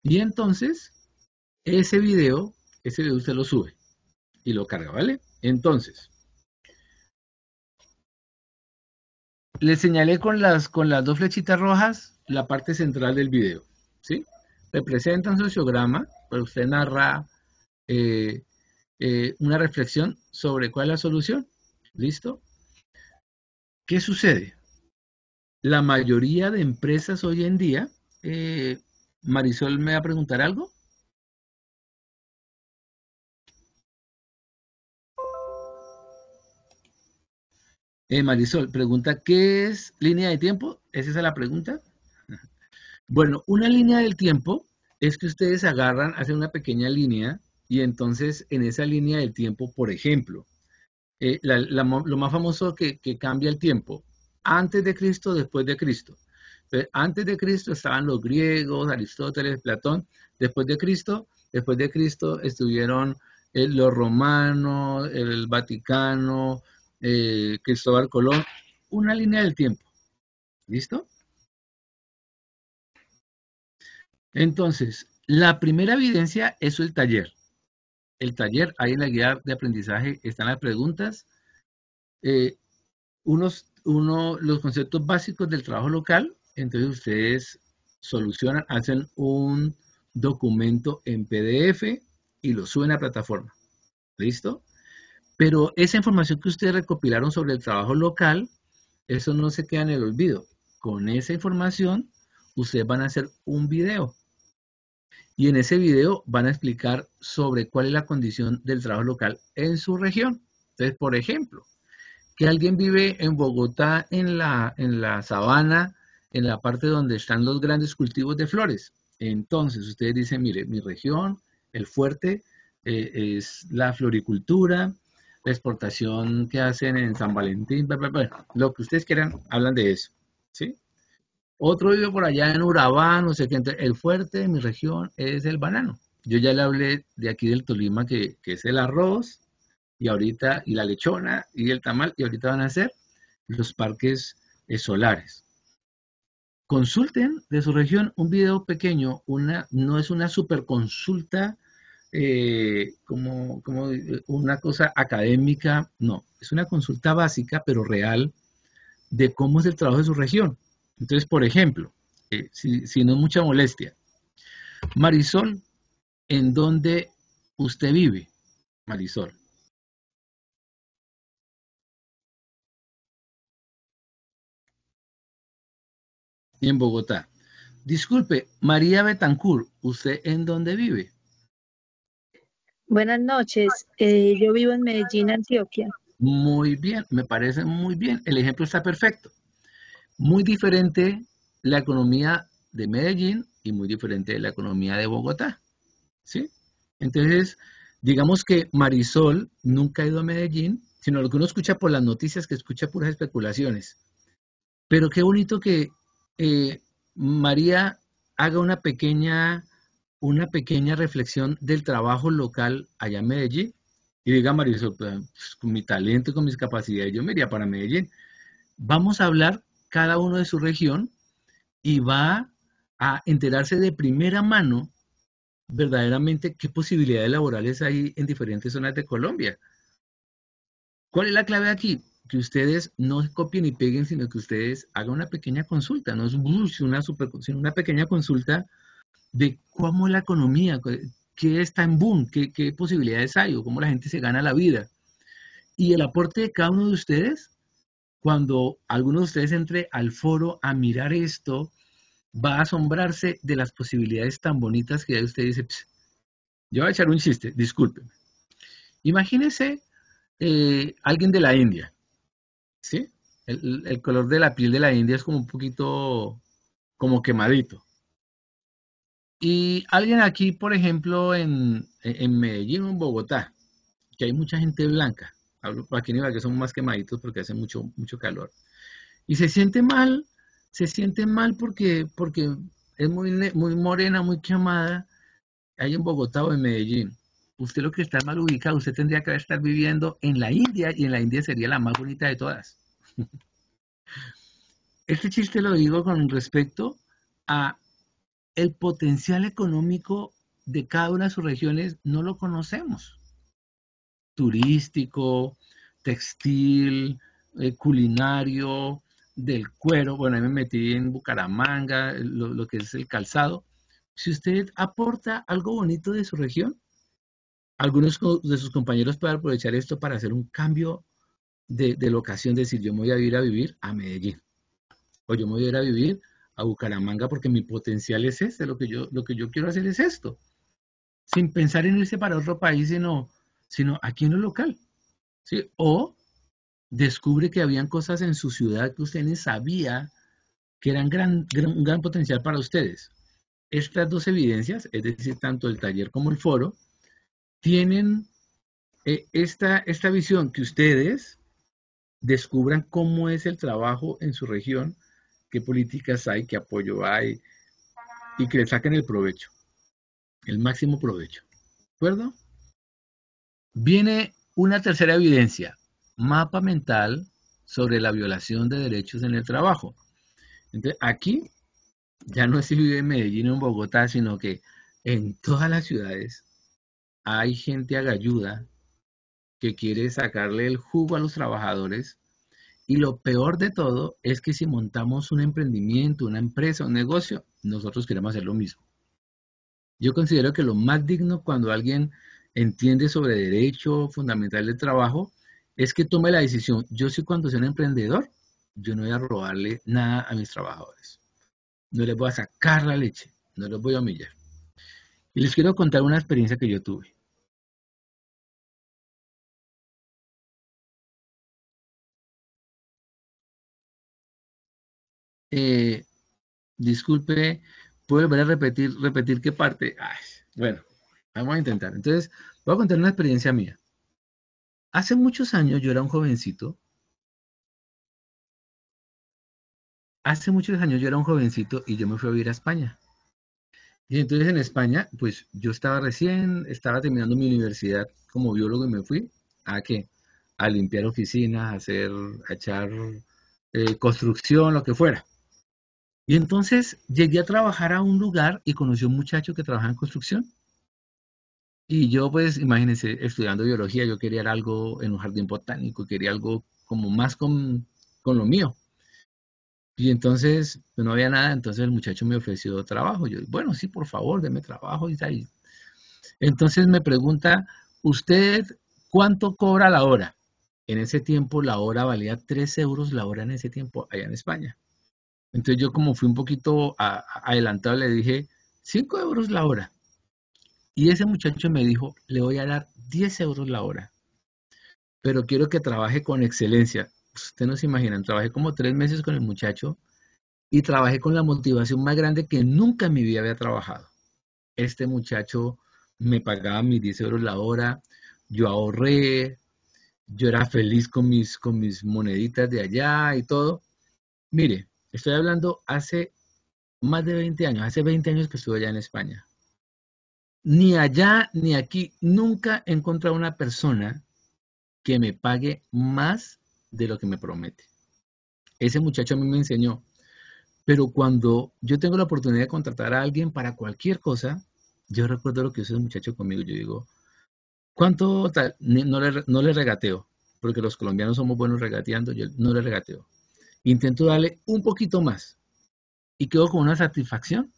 y entonces ese video usted lo sube y lo carga, ¿vale? Entonces, le señalé con las dos flechitas rojas la parte central del video, ¿sí? Representa un sociograma, pero usted narra una reflexión sobre cuál es la solución. ¿Listo? ¿Qué sucede? La mayoría de empresas hoy en día, Marisol me va a preguntar algo. Marisol pregunta, ¿qué es línea de tiempo? ¿Es esa la pregunta? Bueno, una línea del tiempo es que ustedes agarran, hacen una pequeña línea y entonces en esa línea del tiempo, por ejemplo, lo más famoso que cambia el tiempo, antes de Cristo, después de Cristo. Entonces, antes de Cristo estaban los griegos, Aristóteles, Platón. Después de Cristo estuvieron los romanos, el Vaticano, Cristóbal Colón. Una línea del tiempo. ¿Listo? Entonces, la primera evidencia es el taller. El taller, ahí en la guía de aprendizaje están las preguntas. Los conceptos básicos del trabajo local, entonces ustedes solucionan, hacen un documento en PDF y lo suben a la plataforma. ¿Listo? Pero esa información que ustedes recopilaron sobre el trabajo local, eso no se queda en el olvido. Con esa información, ustedes van a hacer un video. Y en ese video van a explicar sobre cuál es la condición del trabajo local en su región. Entonces, por ejemplo, que alguien vive en Bogotá, en la sabana, en la parte donde están los grandes cultivos de flores. Entonces, ustedes dicen, mire, mi región, el fuerte, es la floricultura, la exportación que hacen en San Valentín, lo que ustedes quieran, hablan de eso, ¿sí? Otro vive por allá en Urabá, no sé qué. El fuerte de mi región es el banano. Yo ya le hablé de aquí del Tolima, que es el arroz, y ahorita, y la lechona, y el tamal, y ahorita van a ser los parques solares. Consulten de su región un video pequeño, no es una super consulta, como una cosa académica, no, es una consulta básica, pero real, de cómo es el trabajo de su región. Entonces, por ejemplo, si no es mucha molestia, Marisol, ¿en dónde usted vive, Marisol? En Bogotá. Disculpe, María Betancourt, ¿usted en dónde vive? Buenas noches, yo vivo en Medellín, Antioquia. Muy bien, me parece muy bien. El ejemplo está perfecto. Muy diferente la economía de Medellín y muy diferente la economía de Bogotá, ¿sí? Entonces, digamos que Marisol nunca ha ido a Medellín, sino lo que uno escucha por las noticias, que escucha puras especulaciones. Pero qué bonito que María haga una pequeña reflexión del trabajo local allá en Medellín y diga, Marisol, pues, con mi talento y con mis capacidades, yo me iría para Medellín. Vamos a hablar cada uno de su región y va a enterarse de primera mano verdaderamente qué posibilidades laborales hay en diferentes zonas de Colombia. ¿Cuál es la clave aquí? que ustedes no copien y peguen, sino que ustedes hagan una pequeña consulta, no es sino una pequeña consulta de cómo es la economía, qué está en boom, qué posibilidades hay, o cómo la gente se gana la vida. Y el aporte de cada uno de ustedes, cuando alguno de ustedes entre al foro a mirar esto, va a asombrarse de las posibilidades tan bonitas que hay. Usted dice, yo voy a echar un chiste, discúlpeme. Imagínese alguien de la India, ¿sí? El color de la piel de la India es como un poquito como quemadito. Y alguien aquí, por ejemplo, en Medellín o en Bogotá, que hay mucha gente blanca. Aquí en Ibagué son más quemaditos porque hace mucho calor. Y se siente mal porque es muy morena, muy quemada, ahí en Bogotá o en Medellín. Usted lo que está mal ubicado, usted tendría que estar viviendo en la India, y en la India sería la más bonita de todas. Este chiste lo digo con respecto a el potencial económico de cada una de sus regiones, no lo conocemos. Turístico, textil, culinario, del cuero. Bueno, ahí me metí en Bucaramanga, lo que es el calzado. Si usted aporta algo bonito de su región, algunos de sus compañeros pueden aprovechar esto para hacer un cambio de locación, decir, yo me voy a ir a vivir a Medellín, o yo me voy a ir a vivir a Bucaramanga porque mi potencial es este, lo que yo quiero hacer es esto, sin pensar en irse para otro país, sino aquí en lo local, ¿sí? O descubre que habían cosas en su ciudad que usted ni sabía que eran un gran potencial para ustedes. Estas dos evidencias, es decir, tanto el taller como el foro, tienen esta visión, que ustedes descubran cómo es el trabajo en su región, qué políticas hay, qué apoyo hay, y que le saquen el provecho, el máximo provecho. ¿De acuerdo? Viene una tercera evidencia, mapa mental sobre la violación de derechos en el trabajo. Entonces, aquí ya no es si vive en Medellín o en Bogotá, sino que en todas las ciudades hay gente agalluda que quiere sacarle el jugo a los trabajadores, y lo peor de todo es que si montamos un emprendimiento, una empresa, un negocio, nosotros queremos hacer lo mismo. Yo considero que lo más digno cuando alguien entiende sobre derecho fundamental del trabajo es que tome la decisión. Yo sí, cuando soy un emprendedor, yo no voy a robarle nada a mis trabajadores. No les voy a sacar la leche, no los voy a humillar. Y les quiero contar una experiencia que yo tuve. Disculpe, ¿puedo volver a repetir qué parte? Ay, bueno, vamos a intentar. Entonces, voy a contar una experiencia mía. Hace muchos años yo era un jovencito. Y yo me fui a vivir a España. Y entonces en España, pues yo estaba terminando mi universidad como biólogo, y me fui ¿a qué? A limpiar oficinas, a echar construcción, lo que fuera. Y entonces llegué a trabajar a un lugar y conocí a un muchacho que trabajaba en construcción. Y yo, pues, imagínense, estudiando biología, yo quería algo en un jardín botánico, quería algo como más con lo mío. Y entonces, pues no había nada, entonces el muchacho me ofreció trabajo. Yo, bueno, sí, por favor, deme trabajo y tal. Entonces me pregunta, ¿usted cuánto cobra la hora? En ese tiempo la hora valía 3 euros la hora en ese tiempo allá en España. Entonces yo, como fui un poquito adelantado, le dije 5 euros la hora. Y ese muchacho me dijo, le voy a dar 10 euros la hora, pero quiero que trabaje con excelencia. Ustedes no se imaginan, trabajé como 3 meses con el muchacho y trabajé con la motivación más grande que nunca en mi vida había trabajado. Este muchacho me pagaba mis 10 euros la hora, yo ahorré, yo era feliz con mis moneditas de allá y todo. Mire, estoy hablando hace más de 20 años, hace 20 años que estuve allá en España. Ni allá ni aquí nunca he encontrado una persona que me pague más de lo que me promete. Ese muchacho a mí me enseñó. Pero cuando yo tengo la oportunidad de contratar a alguien para cualquier cosa, yo recuerdo lo que hizo ese muchacho conmigo. Yo digo, ¿cuánto tal? No le regateo. porque los colombianos somos buenos regateando, yo no le regateo. Intento darle un poquito más y quedo con una satisfacción.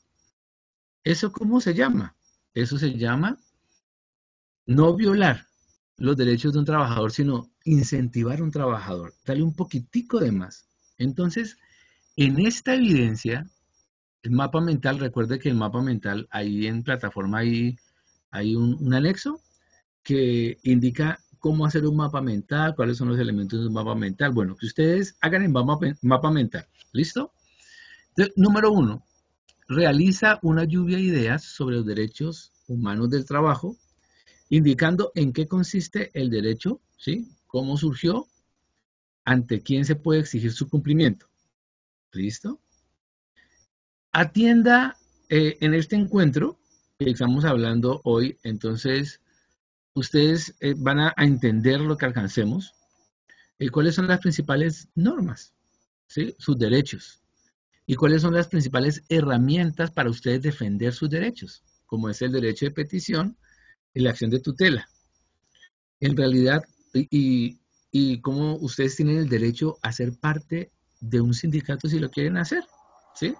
¿Eso cómo se llama? Eso se llama no violar los derechos de un trabajador, sino incentivar a un trabajador, darle un poquitico de más. Entonces, en esta evidencia, el mapa mental, recuerde que el mapa mental, ahí en plataforma hay un anexo que indica cómo hacer un mapa mental, cuáles son los elementos de un mapa mental. Bueno, que ustedes hagan el mapa mental. ¿Listo? Entonces, número 1, realiza una lluvia de ideas sobre los derechos humanos del trabajo, indicando en qué consiste el derecho, ¿sí? Cómo surgió, ante quién se puede exigir su cumplimiento. ¿Listo? Atienda en este encuentro que estamos hablando hoy, entonces ustedes van a entender lo que alcancemos, cuáles son las principales normas, ¿sí? Sus derechos, y cuáles son las principales herramientas para ustedes defender sus derechos, como es el derecho de petición y la acción de tutela. En realidad, y cómo ustedes tienen el derecho a ser parte de un sindicato si lo quieren hacer, ¿sí?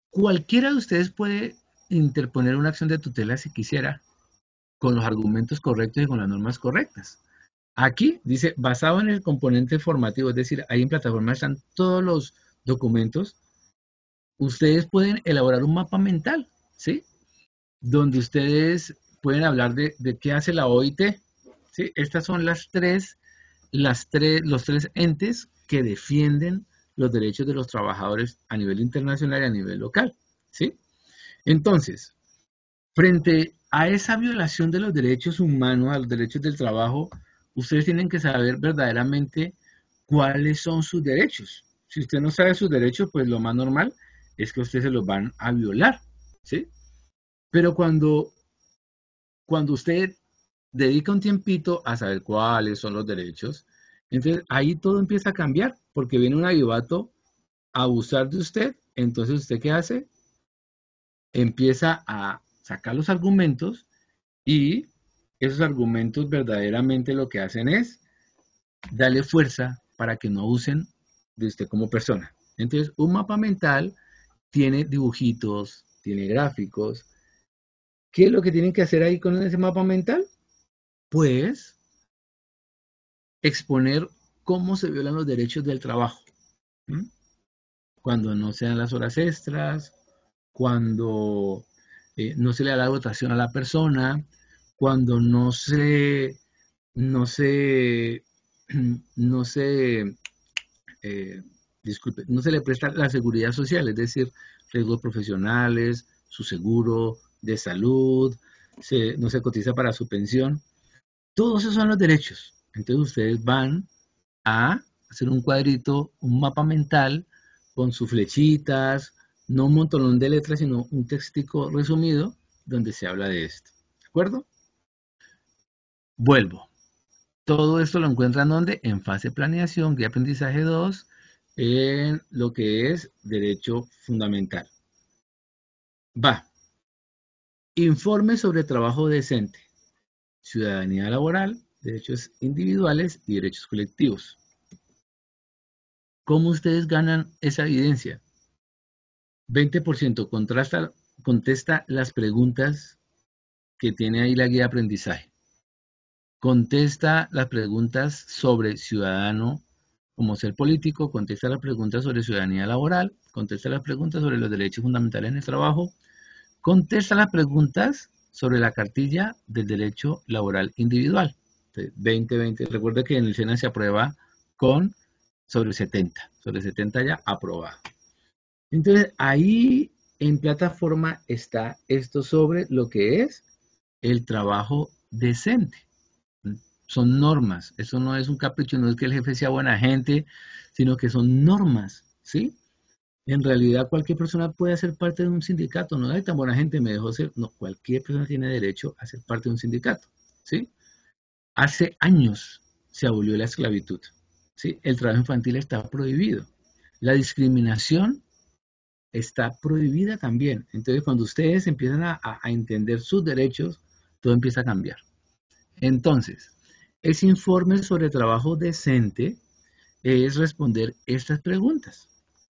Cualquiera de ustedes puede interponer una acción de tutela si quisiera, con los argumentos correctos y con las normas correctas. Aquí dice, basado en el componente formativo, es decir, ahí en plataforma están todos los documentos, ustedes pueden elaborar un mapa mental, ¿sí? Donde ustedes pueden hablar de qué hace la OIT, ¿sí? Estas son los tres entes que defienden los derechos de los trabajadores a nivel internacional y a nivel local, ¿sí? Entonces, frente a esa violación de los derechos humanos, a los derechos del trabajo, ustedes tienen que saber verdaderamente cuáles son sus derechos. Si usted no sabe sus derechos, pues lo más normal es que ustedes se los van a violar, ¿sí? Pero cuando usted dedica un tiempito a saber cuáles son los derechos, entonces ahí todo empieza a cambiar, porque viene un avivato a abusar de usted, entonces ¿usted qué hace? Empieza a sacar los argumentos y esos argumentos verdaderamente lo que hacen es darle fuerza para que no usen de usted como persona. Entonces, un mapa mental tiene dibujitos, tiene gráficos. ¿Qué es lo que tienen que hacer ahí con ese mapa mental? Pues exponer cómo se violan los derechos del trabajo. ¿Mm? Cuando no sean las horas extras, cuando no se le da la dotación a la persona, cuando no se le presta la seguridad social, es decir, riesgos profesionales, su seguro de salud, no se cotiza para su pensión. Todos esos son los derechos. Entonces ustedes van a hacer un cuadrito, un mapa mental con sus flechitas, no un montón de letras, sino un textico resumido donde se habla de esto. ¿De acuerdo? Vuelvo. Todo esto lo encuentran ¿dónde? En fase de planeación, guía aprendizaje 2, en lo que es derecho fundamental. Va. Informe sobre trabajo decente, ciudadanía laboral, derechos individuales y derechos colectivos. ¿Cómo ustedes ganan esa evidencia? 20% contesta las preguntas que tiene ahí la guía de aprendizaje. Contesta las preguntas sobre ciudadano como ser político, contesta las preguntas sobre ciudadanía laboral, contesta las preguntas sobre los derechos fundamentales en el trabajo, contesta las preguntas sobre la cartilla del derecho laboral individual. 20-20. Recuerde que en el SENA se aprueba con sobre 70. Sobre 70 ya aprobado. Entonces, ahí en plataforma está esto sobre lo que es el trabajo decente. Son normas, eso no es un capricho, no es que el jefe sea buena gente, sino que son normas, ¿sí? En realidad cualquier persona puede ser parte de un sindicato, no hay tan buena gente, me dejó ser, no, cualquier persona tiene derecho a ser parte de un sindicato, ¿sí? Hace años se abolió la esclavitud, ¿sí? El trabajo infantil está prohibido, la discriminación está prohibida también. Entonces cuando ustedes empiezan a entender sus derechos, todo empieza a cambiar. Entonces, Ese informe sobre trabajo decente es responder estas preguntas.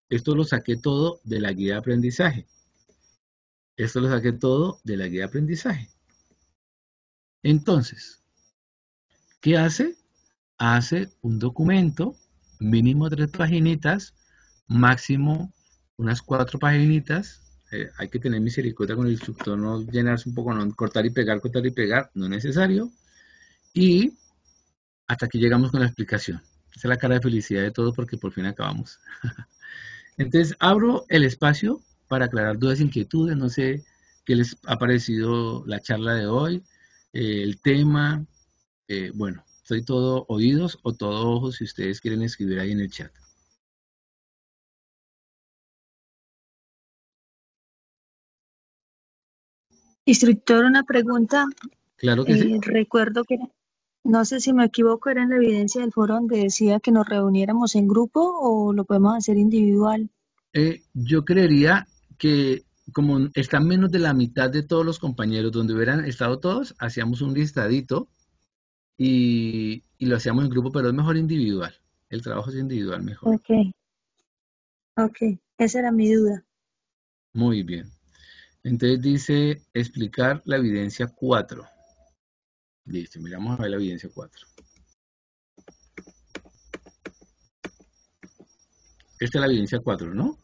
Esto lo saqué todo de la guía de aprendizaje. Entonces, ¿qué hace? Hace un documento, mínimo 3 paginitas, máximo unas 4 paginitas. Hay que tener misericordia con el instructor, no llenarse un poco, no cortar y pegar, no es necesario. Y hasta aquí llegamos con la explicación. Esa es la cara de felicidad de todos porque por fin acabamos. Entonces, abro el espacio para aclarar dudas e inquietudes. No sé qué les ha parecido la charla de hoy, el tema. Bueno, soy todo oídos o todo ojos si ustedes quieren escribir ahí en el chat. Instructor, una pregunta. Claro que sí. Recuerdo que, no sé si me equivoco, era en la evidencia del foro donde decía que nos reuniéramos en grupo o lo podemos hacer individual. Yo creería que como está menos de la mitad de todos los compañeros, donde hubieran estado todos, hacíamos un listadito y lo hacíamos en grupo, pero es mejor individual. El trabajo es individual mejor. Ok, esa era mi duda. Muy bien. Entonces dice explicar la evidencia 4. Listo, miramos a ver la evidencia 4. Esta es la evidencia 4, ¿no?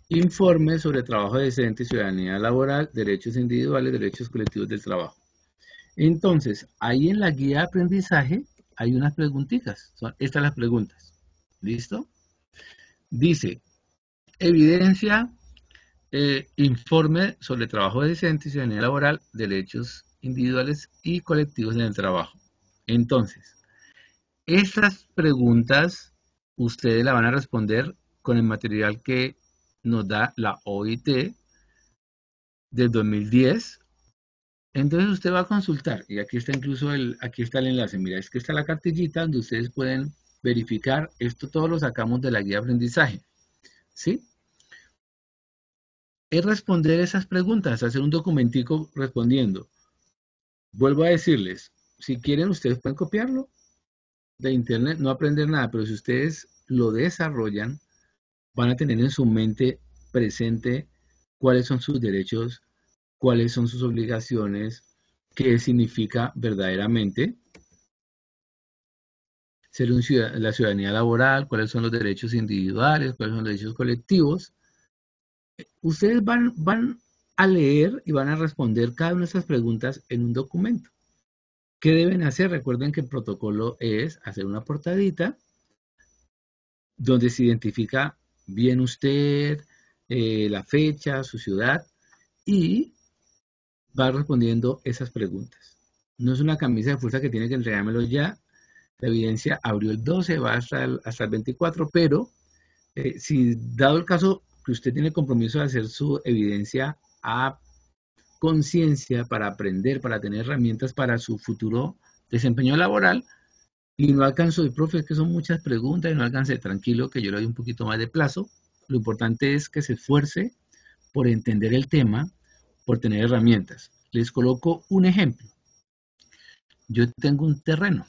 Informe sobre trabajo decente, ciudadanía laboral, derechos individuales, derechos colectivos del trabajo. Entonces, ahí en la guía de aprendizaje hay unas preguntitas. Son estas las preguntas. ¿Listo? Dice, evidencia, informe sobre trabajo decente, ciudadanía laboral, derechos individuales y colectivos en el trabajo. Entonces, estas preguntas ustedes las van a responder con el material que nos da la OIT del 2010. Entonces usted va a consultar, y aquí está incluso aquí está el enlace. Mira, es que está la cartillita donde ustedes pueden verificar. Esto todo lo sacamos de la guía de aprendizaje. ¿Sí? Es responder esas preguntas, hacer un documentico respondiendo. Vuelvo a decirles, si quieren ustedes pueden copiarlo de internet, no aprender nada, pero si ustedes lo desarrollan, van a tener en su mente presente cuáles son sus derechos, cuáles son sus obligaciones, qué significa verdaderamente ser la ciudadanía laboral, cuáles son los derechos individuales, cuáles son los derechos colectivos. Ustedes van a leer y van a responder cada una de estas preguntas en un documento. ¿Qué deben hacer? Recuerden que el protocolo es hacer una portadita donde se identifica bien usted, la fecha, su ciudad, y va respondiendo esas preguntas. No es una camisa de fuerza que tiene que entregármelo ya. La evidencia abrió el 12, va hasta el 24, pero si dado el caso que usted tiene compromiso de hacer su evidencia a conciencia para aprender, para tener herramientas para su futuro desempeño laboral, y no alcanzo, el profe, es que son muchas preguntas y no alcancé, tranquilo que yo le doy un poquito más de plazo. Lo importante es que se esfuerce por entender el tema, por tener herramientas. Les coloco un ejemplo. Yo tengo un terreno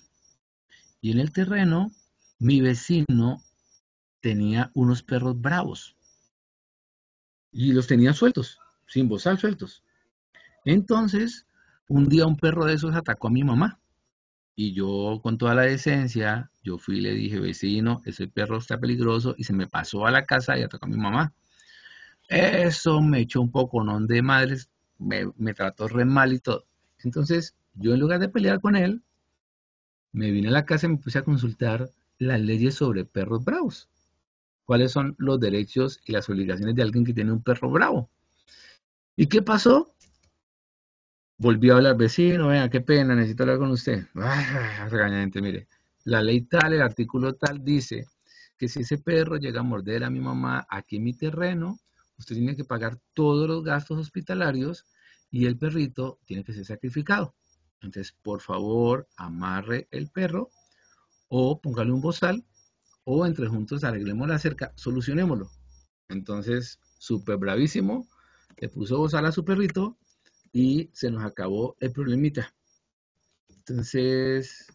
y en el terreno mi vecino tenía unos perros bravos y los tenía sueltos, sin bozal, sueltos. Entonces, un día un perro de esos atacó a mi mamá y yo con toda la decencia, yo fui y le dije, vecino, ese perro está peligroso, y se me pasó a la casa y atacó a mi mamá. Eso me echó un poco, ¿no?, de madres, me trató re mal y todo. Entonces, yo en lugar de pelear con él, me vine a la casa y me puse a consultar las leyes sobre perros bravos. ¿Cuáles son los derechos y las obligaciones de alguien que tiene un perro bravo? ¿Y qué pasó? Volvió a hablar, vecino, vea, qué pena, necesito hablar con usted. Regañadamente, mire, la ley tal, el artículo tal dice que si ese perro llega a morder a mi mamá aquí en mi terreno, usted tiene que pagar todos los gastos hospitalarios y el perrito tiene que ser sacrificado. Entonces, por favor, amarre el perro o póngale un bozal o entre juntos arreglemos la cerca, solucionémoslo. Entonces, súper bravísimo, le puso bozal a su perrito y se nos acabó el problemita. Entonces,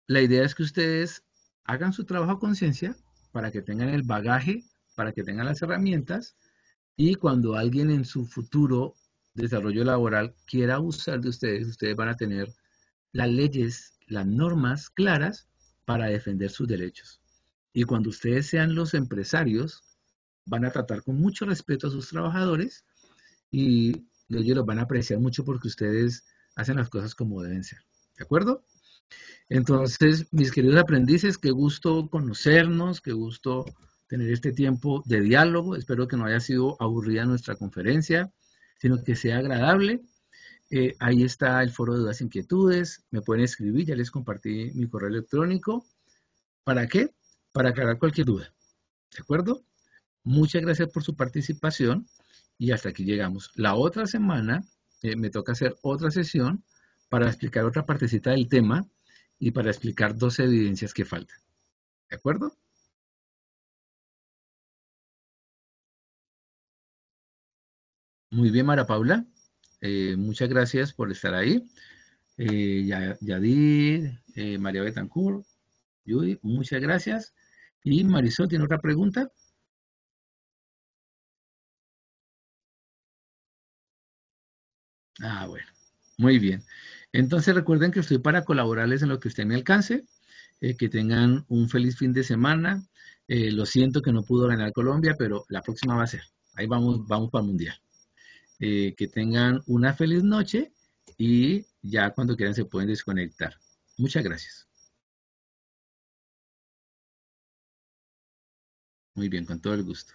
la idea es que ustedes hagan su trabajo a conciencia para que tengan el bagaje, para que tengan las herramientas y cuando alguien en su futuro desarrollo laboral quiera abusar de ustedes, ustedes van a tener las leyes, las normas claras para defender sus derechos. Y cuando ustedes sean los empresarios, van a tratar con mucho respeto a sus trabajadores y ellos los van a apreciar mucho porque ustedes hacen las cosas como deben ser. ¿De acuerdo? Entonces, mis queridos aprendices, qué gusto conocernos, qué gusto tener este tiempo de diálogo. Espero que no haya sido aburrida nuestra conferencia, sino que sea agradable. Ahí está el foro de dudas e inquietudes. Me pueden escribir, ya les compartí mi correo electrónico. ¿Para qué? Para aclarar cualquier duda. ¿De acuerdo? Muchas gracias por su participación y hasta aquí llegamos. La otra semana me toca hacer otra sesión para explicar otra partecita del tema y para explicar 2 evidencias que faltan. ¿De acuerdo? Muy bien, Mara Paula. Muchas gracias por estar ahí. Yadir, María Betancourt, Judy, muchas gracias. Y Marisol, ¿tiene otra pregunta? Ah, bueno, muy bien. Entonces recuerden que estoy para colaborarles en lo que esté en mi alcance. Que tengan un feliz fin de semana. Lo siento que no pudo ganar Colombia, pero la próxima va a ser. Ahí vamos para el Mundial. Que tengan una feliz noche y ya cuando quieran se pueden desconectar. Muchas gracias. Muy bien, con todo el gusto.